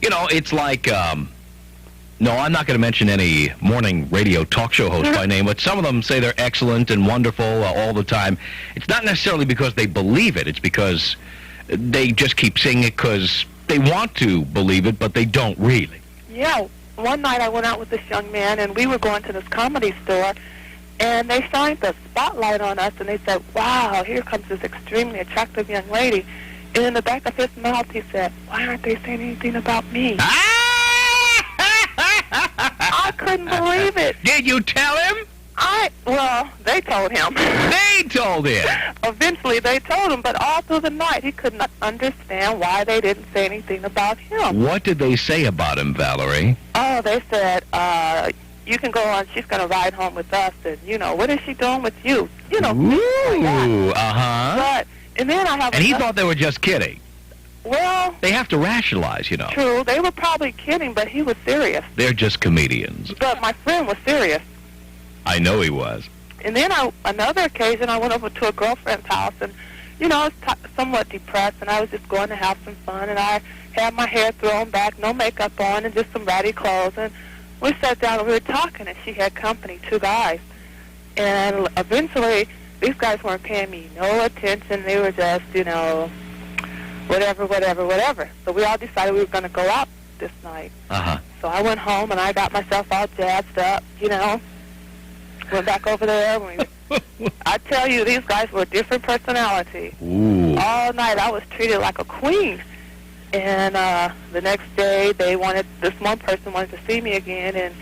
You know, it's like, no, I'm not going to mention any morning radio talk show host by name, but some of them say they're excellent and wonderful all the time. It's not necessarily because they believe it. It's because they just keep saying it because they want to believe it, but they don't really. Yeah. One night I went out with this young man, and we were going to this comedy store, and they shined the spotlight on us, and they said, wow, here comes this extremely attractive young lady. And in the back of his mouth, he said, why aren't they saying anything about me? I couldn't believe it. Did you tell him? Well, they told him. They told him. Eventually, they told him, but all through the night, he could not understand why they didn't say anything about him. What did they say about him, Valerie? Oh, they said, you can go on, she's going to ride home with us, and, you know, what is she doing with you? You know, ooh, uh-huh. And then I have... And he thought they were just kidding. Well... They have to rationalize, you know. True, they were probably kidding, but he was serious. They're just comedians. But my friend was serious. I know he was. And then another occasion, I went over to a girlfriend's house, and, you know, I was somewhat depressed, and I was just going to have some fun, and I had my hair thrown back, no makeup on, and just some ratty clothes, and we sat down and we were talking, and she had company, 2 guys. And eventually, these guys weren't paying me no attention. They were just, you know, whatever. So we all decided we were going to go out this night. Uh-huh. So I went home and I got myself all jazzed up, you know. Went back over there. I tell you, these guys were a different personality. Ooh. All night I was treated like a queen. And the next day, this one person wanted to see me again, and,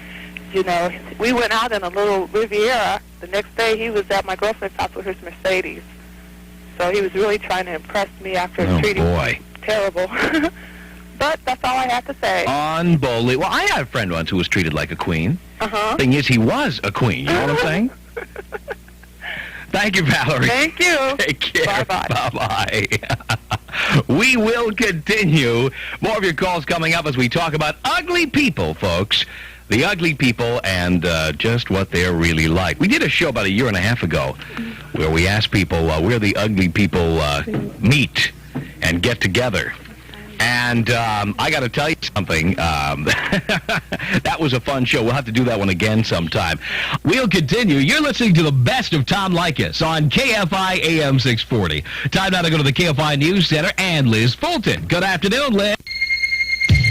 you know, we went out in a little Riviera. The next day, he was at my girlfriend's house with his Mercedes. So he was really trying to impress me after treating me terrible. But that's all I have to say. Unbelievable. Well, I had a friend once who was treated like a queen. Uh-huh. Thing is, he was a queen. You know what I'm saying? Thank you, Valerie. Thank you. Take care. Bye-bye. Bye-bye. We will continue. More of your calls coming up as we talk about ugly people, folks. The ugly people and just what they're really like. We did a show about a year and a half ago where we asked people where the ugly people meet and get together. And I got to tell you something. That was a fun show. We'll have to do that one again sometime. We'll continue. You're listening to the best of Tom Leykis on KFI AM 640. Time now to go to the KFI News Center and Liz Fulton. Good afternoon, Liz.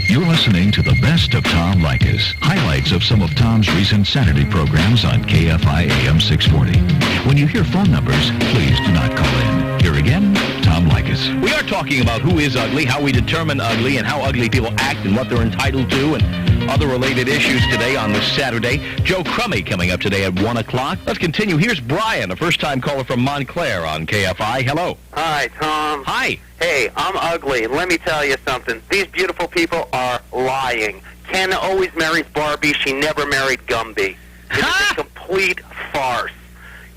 You're listening to the best of Tom Leykis. Highlights of some of Tom's recent Saturday programs on KFI AM 640. When you hear phone numbers, please do not call in. Here again, Tom Leykis. We are talking about who is ugly, how we determine ugly, and how ugly people act and what they're entitled to, and other related issues today on this Saturday. Joe Crummy coming up today at 1 o'clock. Let's continue. Here's Brian, a first-time caller from Montclair on KFI. Hello. Hi, Tom. Hi. Hey, I'm ugly. Let me tell you something. These beautiful people are lying. Ken always marries Barbie. She never married Gumby. It is a complete farce.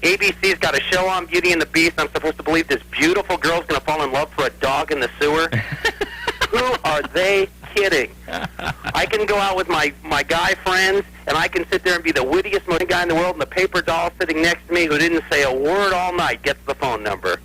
ABC's got a show on Beauty and the Beast. I'm supposed to believe this beautiful girl's going to fall in love for a dog in the sewer? Who are they kidding? I can go out with my guy friends, and I can sit there and be the wittiest most guy in the world, and the paper doll sitting next to me who didn't say a word all night gets the phone number.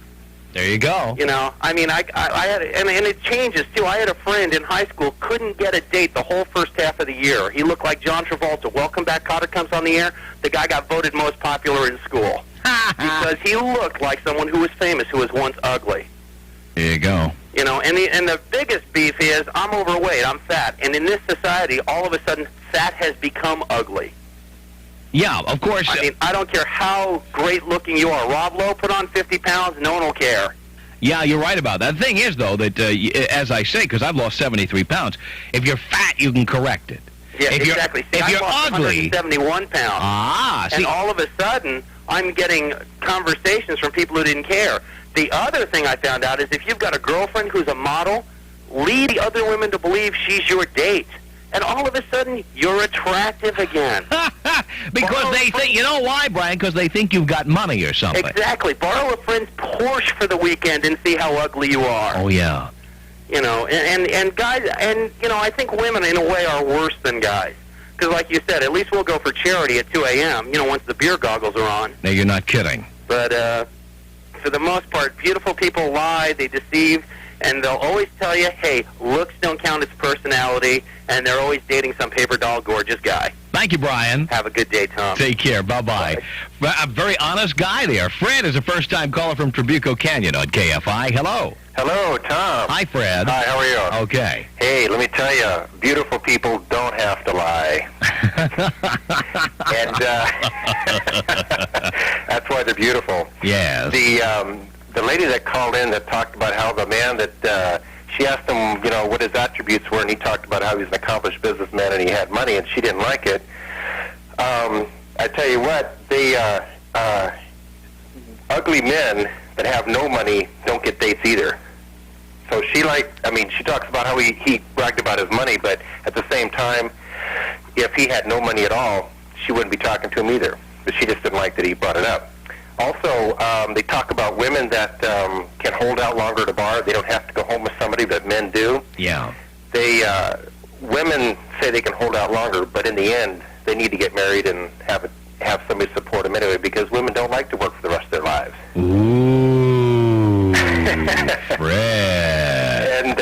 There you go. You know, I mean, I had, and it changes, too. I had a friend in high school, couldn't get a date the whole first half of the year. He looked like John Travolta. Welcome Back, Kotter comes on the air. The guy got voted most popular in school because he looked like someone who was famous, who was once ugly. There you go. You know, and the biggest beef is I'm overweight, I'm fat. And in this society, all of a sudden, fat has become ugly. Yeah, of course. I mean, I don't care how great looking you are. Rob Lowe put on 50 pounds, no one will care. Yeah, you're right about that. The thing is, though, that as I say, because I've lost 73 pounds, if you're fat, you can correct it. Yeah, if exactly. If you're ugly, 171 pounds. And all of a sudden, I'm getting conversations from people who didn't care. The other thing I found out is if you've got a girlfriend who's a model, lead the other women to believe she's your date. And all of a sudden, you're attractive again. Because they think, you know why, Brian? Because they think you've got money or something. Exactly. Borrow a friend's Porsche for the weekend and see how ugly you are. Oh, yeah. You know, and guys, and, you know, I think women, in a way, are worse than guys. Because, like you said, at least we'll go for charity at 2 a.m., you know, once the beer goggles are on. No, you're not kidding. But for the most part, beautiful people lie, they deceive, and they'll always tell you, hey, looks don't count as personality, and they're always dating some paper doll gorgeous guy. Thank you, Brian. Have a good day, Tom. Take care. Bye-bye. A very honest guy there. Fred is a first-time caller from Trabuco Canyon on KFI. Hello. Hello, Tom. Hi, Fred. Hi, how are you? Okay. Hey, let me tell you, beautiful people don't have to lie. And that's why they're beautiful. Yes. The lady that called in that talked about how the man that she asked him, you know, what his attributes were, and he talked about how he was an accomplished businessman and he had money, and she didn't like it. I tell you what, they ugly men that have no money don't get dates either. So she talks about how he bragged about his money, but at the same time, if he had no money at all, she wouldn't be talking to him either. But she just didn't like that he brought it up. Also, they talk about women that can hold out longer at a bar. They don't have to go home with somebody, but men do. Yeah. Women say they can hold out longer, but in the end, they need to get married and have somebody support them anyway, because women don't like to work for the rest of their lives. Ooh, Fred. And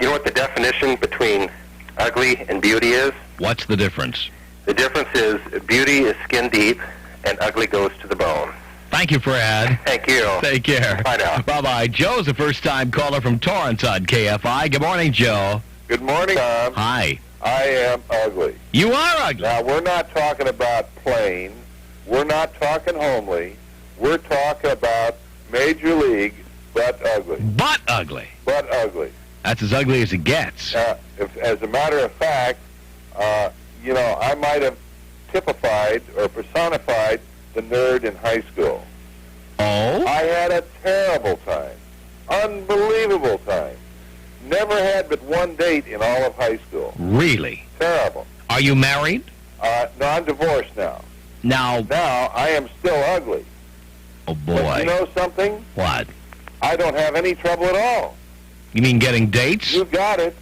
you know what the definition between ugly and beauty is? What's the difference? The difference is beauty is skin deep, and ugly goes to the bone. Thank you, Fred. Thank you. Take care. Bye now. Bye-bye. Joe's a first-time caller from Torrance on KFI. Good morning, Joe. Good morning, Tom. Hi. I am ugly. You are ugly. Now, we're not talking about plain. We're not talking homely. We're talking about major league, but ugly. But ugly. But ugly. That's as ugly as it gets. As a matter of fact, I might have typified or personified the nerd in high school. Oh? I had a terrible time. Unbelievable time. Never had but one date in all of high school. Really? Terrible. Are you married? No, I'm divorced now. Now I am still ugly. Oh, boy. But you know something? What? I don't have any trouble at all. You mean getting dates? You got it.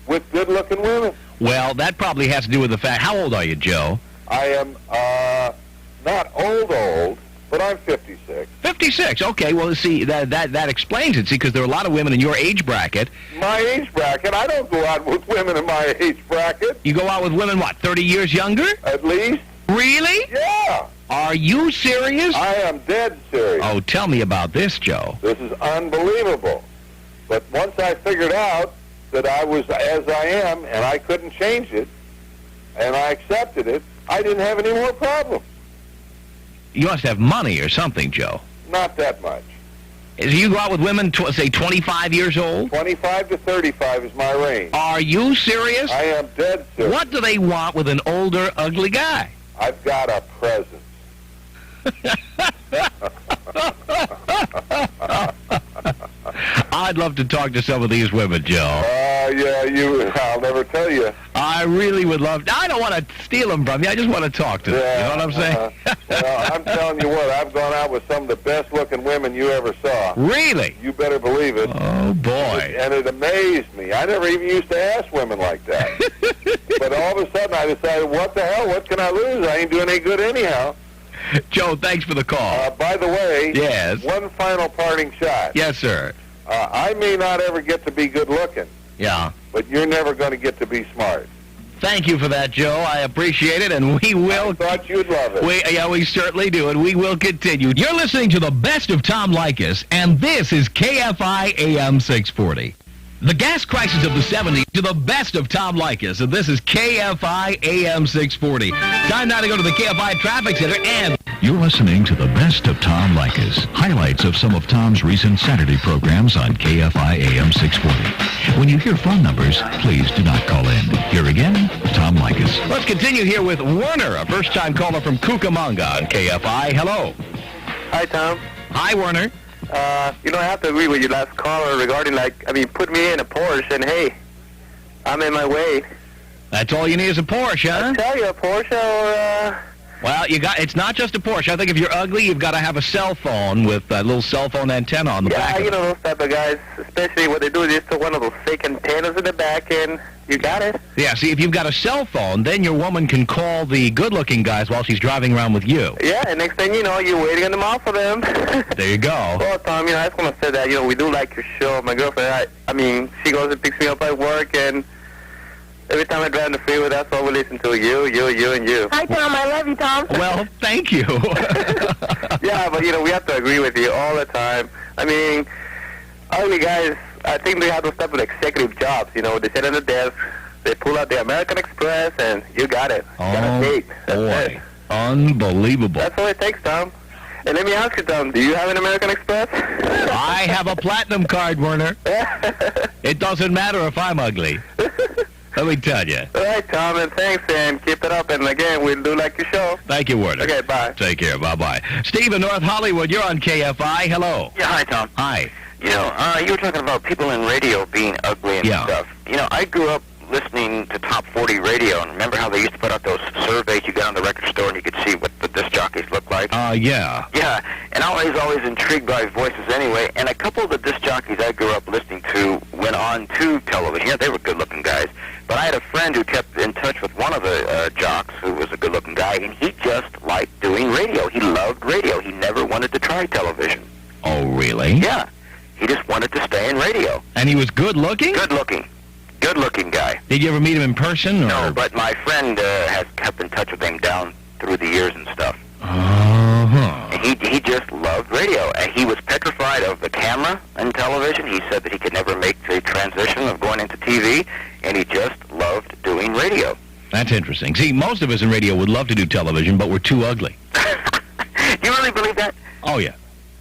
With good-looking women. Well, that probably has to do with the fact... How old are you, Joe? I am not old, but I'm 56. 56. Okay, well, see, that explains it, see, because there are a lot of women in your age bracket. My age bracket? I don't go out with women in my age bracket. You go out with women, what, 30 years younger? At least. Really? Yeah. Are you serious? I am dead serious. Oh, tell me about this, Joe. This is unbelievable. But once I figured out that I was as I am and I couldn't change it, and I accepted it, I didn't have any more problems. You must have money or something, Joe. Not that much. So you go out with women, say, 25 years old? 25 to 35 is my range. Are you serious? I am dead serious. What do they want with an older, ugly guy? I've got a presence. I'd love to talk to some of these women, Joe. I'll never tell you. I really would love to. I don't want to steal them from you. I just want to talk to them. You know what I'm saying? Well, I'm telling you what, I've gone out with some of the best-looking women you ever saw. Really? You better believe it. Oh, boy. And it amazed me. I never even used to ask women like that. But all of a sudden I decided, what the hell? What can I lose? I ain't doing any good anyhow. Joe, thanks for the call. By the way, yes. One final parting shot. Yes, sir. I may not ever get to be good-looking. Yeah. But you're never going to get to be smart. Thank you for that, Joe. I appreciate it, and we will... I thought you'd love it. We certainly do, and we will continue. You're listening to the best of Tom Leykis, and this is KFI AM 640. The gas crisis of the 70s to the best of Tom Leykis, and this is KFI AM 640. Time now to go to the KFI Traffic Center, and... You're listening to the best of Tom Leykis. Highlights of some of Tom's recent Saturday programs on KFI AM 640. When you hear phone numbers, please do not call in. Here again, Tom Leykis. Let's continue here with Werner, a first-time caller from Cucamonga on KFI. Hello. Hi, Tom. Hi, Werner. I have to agree with your last caller regarding, put me in a Porsche, and hey, I'm in my way. That's all you need is a Porsche, huh? I tell you, a Porsche or, Well, it's not just a Porsche. I think if you're ugly, you've got to have a cell phone with a little cell phone antenna on the back. Yeah, those type of guys, especially what they do is just put one of those fake antennas in the back, and you got it. Yeah, see, if you've got a cell phone, then your woman can call the good-looking guys while she's driving around with you. Yeah, and next thing you know, you're waiting in the mall for them. There you go. Well, Tom, I just want to say that, we do like your show. My girlfriend, she goes and picks me up at work, and every time I drive on the freeway, that's all we listen to. You, and you. Hi, Tom. I love you, Tom. Well, thank you. Yeah, but, we have to agree with you all the time. Ugly guys, I think they have those type of executive jobs. They sit at the desk, they pull out the American Express, and you got it. You got a date. That's it. Unbelievable. That's all it takes, Tom. And let me ask you, Tom, do you have an American Express? I have a platinum card, Werner. It doesn't matter if I'm ugly. Let me tell you. All right, Tom, and thanks, and keep it up. And again, we do like your show. Thank you, Werner. Okay, bye. Take care. Bye-bye. Steve in North Hollywood, you're on KFI. Hello. Yeah, hi, Tom. Hi. You were talking about people in radio being ugly and stuff. I grew up listening to Top 40 radio, and remember how they used to put out those surveys you got on the record store and you could see what the disc jockeys look like? Yeah. Yeah, and I was always intrigued by voices anyway, and a couple of the disc jockeys I grew up listening to went on to television. Yeah, they were good-looking guys, but I had a friend who kept in touch with one of the jocks who was a good-looking guy, and he just liked doing radio. He loved radio. He never wanted to try television. Oh, really? Yeah. He just wanted to stay in radio. And he was good-looking? Good-looking. Good-looking guy. Did you ever meet him in person? Or? No, but my friend has kept in touch with him down through the years and stuff. Uh-huh. And he just loved radio. And he was petrified of the camera and television. He said that he could never make the transition of going into TV. And he That's interesting. See, most of us in radio would love to do television, but we're too ugly. You really believe that? Oh, yeah.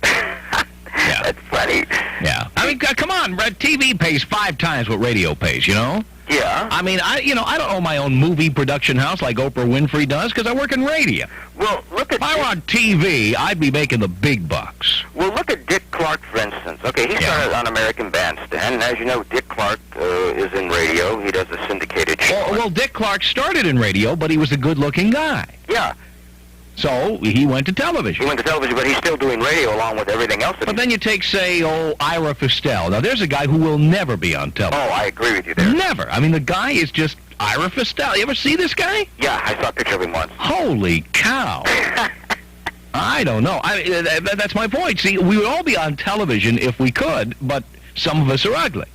Yeah. That's funny. Yeah. I mean, come on. TV pays 5 times what radio pays, you know? Yeah. I mean, I don't own my own movie production house like Oprah Winfrey does because I work in radio. Well, look at... If I were on TV, I'd be making the big bucks. Well, look at Dick Clark, for instance. Okay, he started on American Bandstand, and as you know, Dick Clark is in radio. He does a syndicated show. Well, Dick Clark started in radio, but he was a good-looking guy. Yeah. So he went to television. He went to television, but he's still doing radio along with everything else. But then you take, say, Ira Fistel. Now, there's a guy who will never be on television. Oh, I agree with you there. Never. I mean, the guy is just Ira Fistel. You ever see this guy? Yeah, I saw a picture of him once. Holy cow. I don't know. That's my point. See, we would all be on television if we could, but some of us are ugly.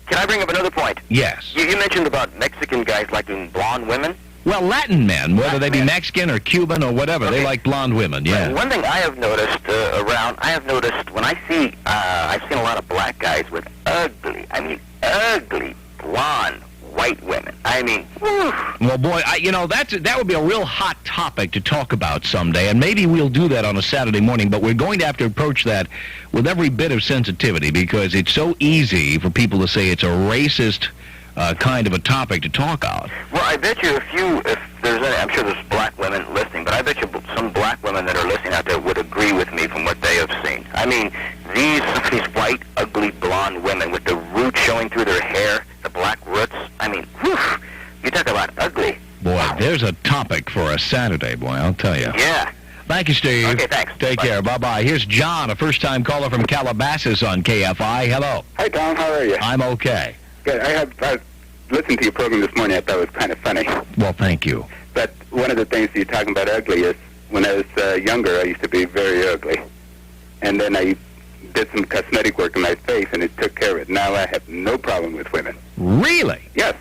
Can I bring up another point? Yes. You mentioned about Mexican guys liking blonde women. Well, Latin men, whether they be Mexican or Cuban or whatever, they like blonde women, yeah. One thing I have noticed when I see, I've seen a lot of black guys with ugly, blonde, white women. I mean, whew. Well, boy, that would be a real hot topic to talk about someday, and maybe we'll do that on a Saturday morning, but we're going to have to approach that with every bit of sensitivity because it's so easy for people to say it's a racist kind of a topic to talk out. Well, I bet you if there's any, I'm sure there's black women listening, but I bet you some black women that are listening out there would agree with me from what they have seen. I mean, some of these white, ugly, blonde women with the roots showing through their hair, the black roots. I mean, whew, you talk about ugly. Boy, there's a topic for a Saturday, boy, I'll tell you. Yeah. Thank you, Steve. Okay, thanks. Take care. Bye-bye. Here's John, a first-time caller from Calabasas on KFI. Hello. Hi, Tom. How are you? I'm okay. Good. I listened to your program this morning. I thought it was kind of funny. Well, thank you. But one of the things you're talking about ugly is when I was younger, I used to be very ugly. And then I did some cosmetic work in my face, and it took care of it. Now I have no problem with women. Really? Yes.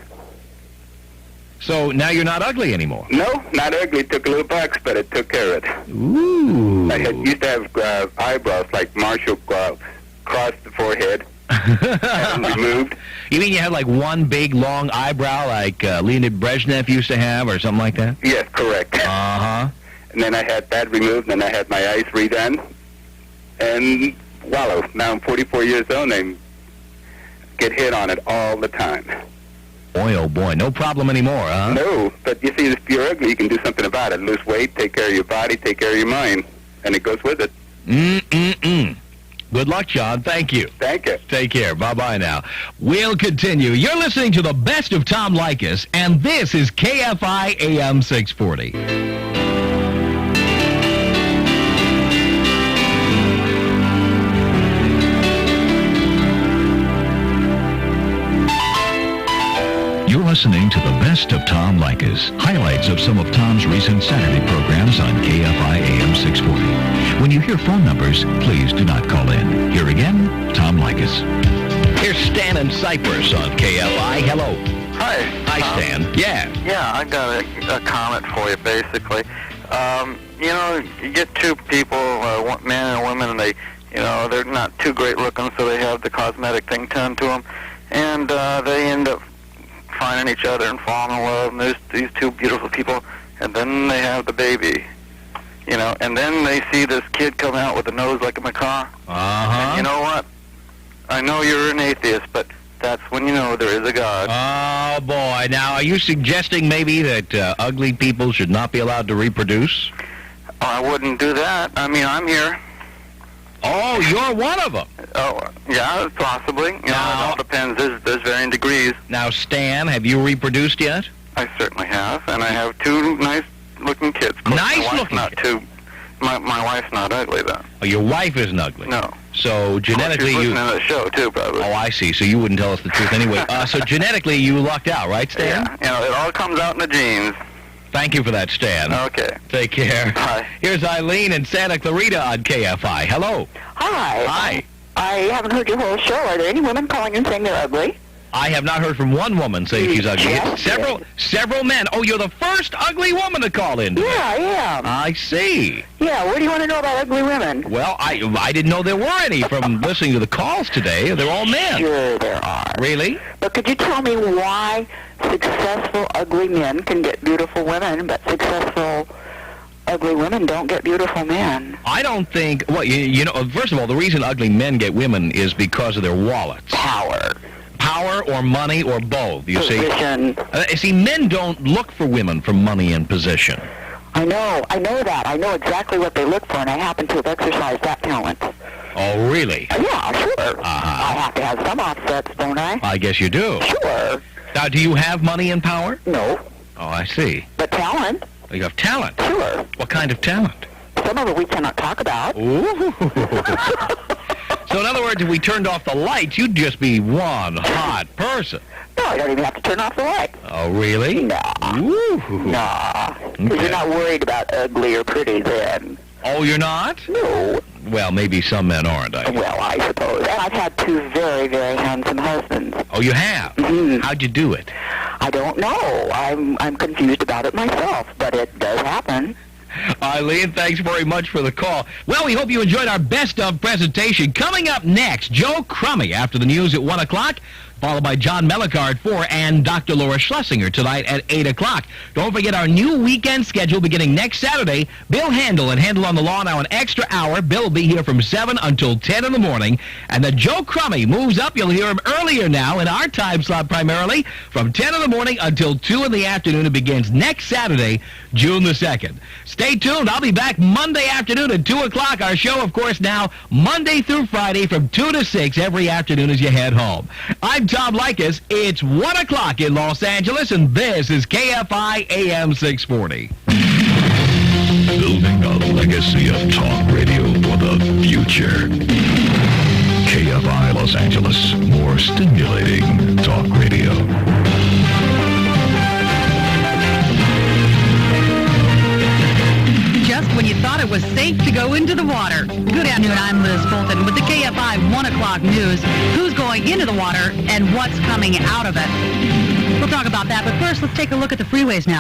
So now you're not ugly anymore? No, not ugly. It took a little bucks, but it took care of it. Ooh. I used to have eyebrows like Marshall across the forehead. Removed. You mean you had like one big long eyebrow like Leonid Brezhnev used to have or something like that? Yes, correct. Uh-huh. And then I had that removed, and I had my eyes redone. And wallow. Now I'm 44 years old, and I get hit on it all the time. Boy, oh boy, no problem anymore, huh? No, but you see, if you're ugly, you can do something about it. Lose weight, take care of your body, take care of your mind, and it goes with it. Good luck, John. Thank you. Thank you. Take care. Bye-bye now. We'll continue. You're listening to the best of Tom Leykis, and this is KFI AM 640. You're listening to the best of Tom Leykis. Highlights of some of Tom's recent Saturday programs on KFI AM 640. When you hear phone numbers, please do not call in. Here again, Tom Leykis. Here's Stan in Cyprus on KFI. Hello. Hi. Hi, Stan. Yeah. Yeah, I got a comment for you, basically. You get two people, man and woman, and they're not too great looking, so they have the cosmetic thing done to them, and they end up finding each other and falling in love, and there's these two beautiful people, and then they have the baby, and then they see this kid come out with a nose like a macaw. And you know what? I know you're an atheist, but that's when you know there is a God. Oh, boy. Now, are you suggesting maybe that ugly people should not be allowed to reproduce? I wouldn't do that. I mean, I'm here. Oh, you're one of them. Oh, yeah, possibly. It all depends. There's varying degrees. Now, Stan, have you reproduced yet? I certainly have, and I have two nice-looking kids. Nice-looking kids? My wife's not ugly, though. Oh, your wife isn't ugly? No. So, genetically, she's listening to the show, too, probably. Oh, I see. So you wouldn't tell us the truth anyway. So, genetically, you lucked out, right, Stan? Yeah. It all comes out in the genes. Thank you for that, Stan. Okay. Take care. Bye. Here's Eileen in Santa Clarita on KFI. Hello. Hi. Hi. I haven't heard your whole show. Are there any women calling and saying they're ugly? I have not heard from one woman saying she's ugly. It's several men. Oh, you're the first ugly woman to call in today. Yeah, I am. I see. Yeah, what do you want to know about ugly women? Well, I didn't know there were any from listening to the calls today. They're all men. Sure there are. Really? But could you tell me why successful ugly men can get beautiful women, but successful ugly women don't get beautiful men? I don't think, well, you know, first of all, the reason ugly men get women is because of their wallets. Power or money or both, you Position. See, men don't look for women for money and position. I know that. I know exactly what they look for, and I happen to have exercised that talent. Oh, really? Yeah, sure. I have to have some offsets, don't I? I guess you do. Sure. Now, do you have money and power? No. Oh, I see. But talent? You have talent? Sure. What kind of talent? Some of it we cannot talk about. Ooh. So, in other words, if we turned off the lights, you'd just be one hot person. No, I don't even have to turn off the lights. Oh, really? Nah. Ooh. Nah. Because you're not worried about ugly or pretty then. Oh, you're not? No. Well, maybe some men aren't, I guess. Well, I suppose. And I've had two very, very handsome husbands. Oh, you have? Mm-hmm. How'd you do it? I don't know. I'm confused about it myself, but it does happen. Eileen, thanks very much for the call. Well, we hope you enjoyed our best of presentation. Coming up next, Joe Crummy after the news at 1 o'clock, followed by John Mellicar at 4, and Dr. Laura Schlesinger tonight at 8 o'clock. Don't forget our new weekend schedule beginning next Saturday. Bill Handel and Handel on the Law now an extra hour. Bill will be here from 7 until 10 in the morning. And then Joe Crummy moves up. You'll hear him earlier now in our time slot primarily from 10 in the morning until 2 in the afternoon. It begins next Saturday, June the 2nd. Stay tuned. I'll be back Monday afternoon at 2 o'clock. Our show, of course, now Monday through Friday from 2 to 6 every afternoon as you head home. I'm Tom Leykis. It's 1 o'clock in Los Angeles, and this is KFI AM 640. Building a legacy of talk radio for the future. KFI Los Angeles, more stimulating talk radio. Just when you thought it was safe to go into the water. Good afternoon, I'm Liz Fulton with the KFI 1 o'clock news. Who's going into the water and what's coming out of it? We'll talk about that, but first let's take a look at the freeways now.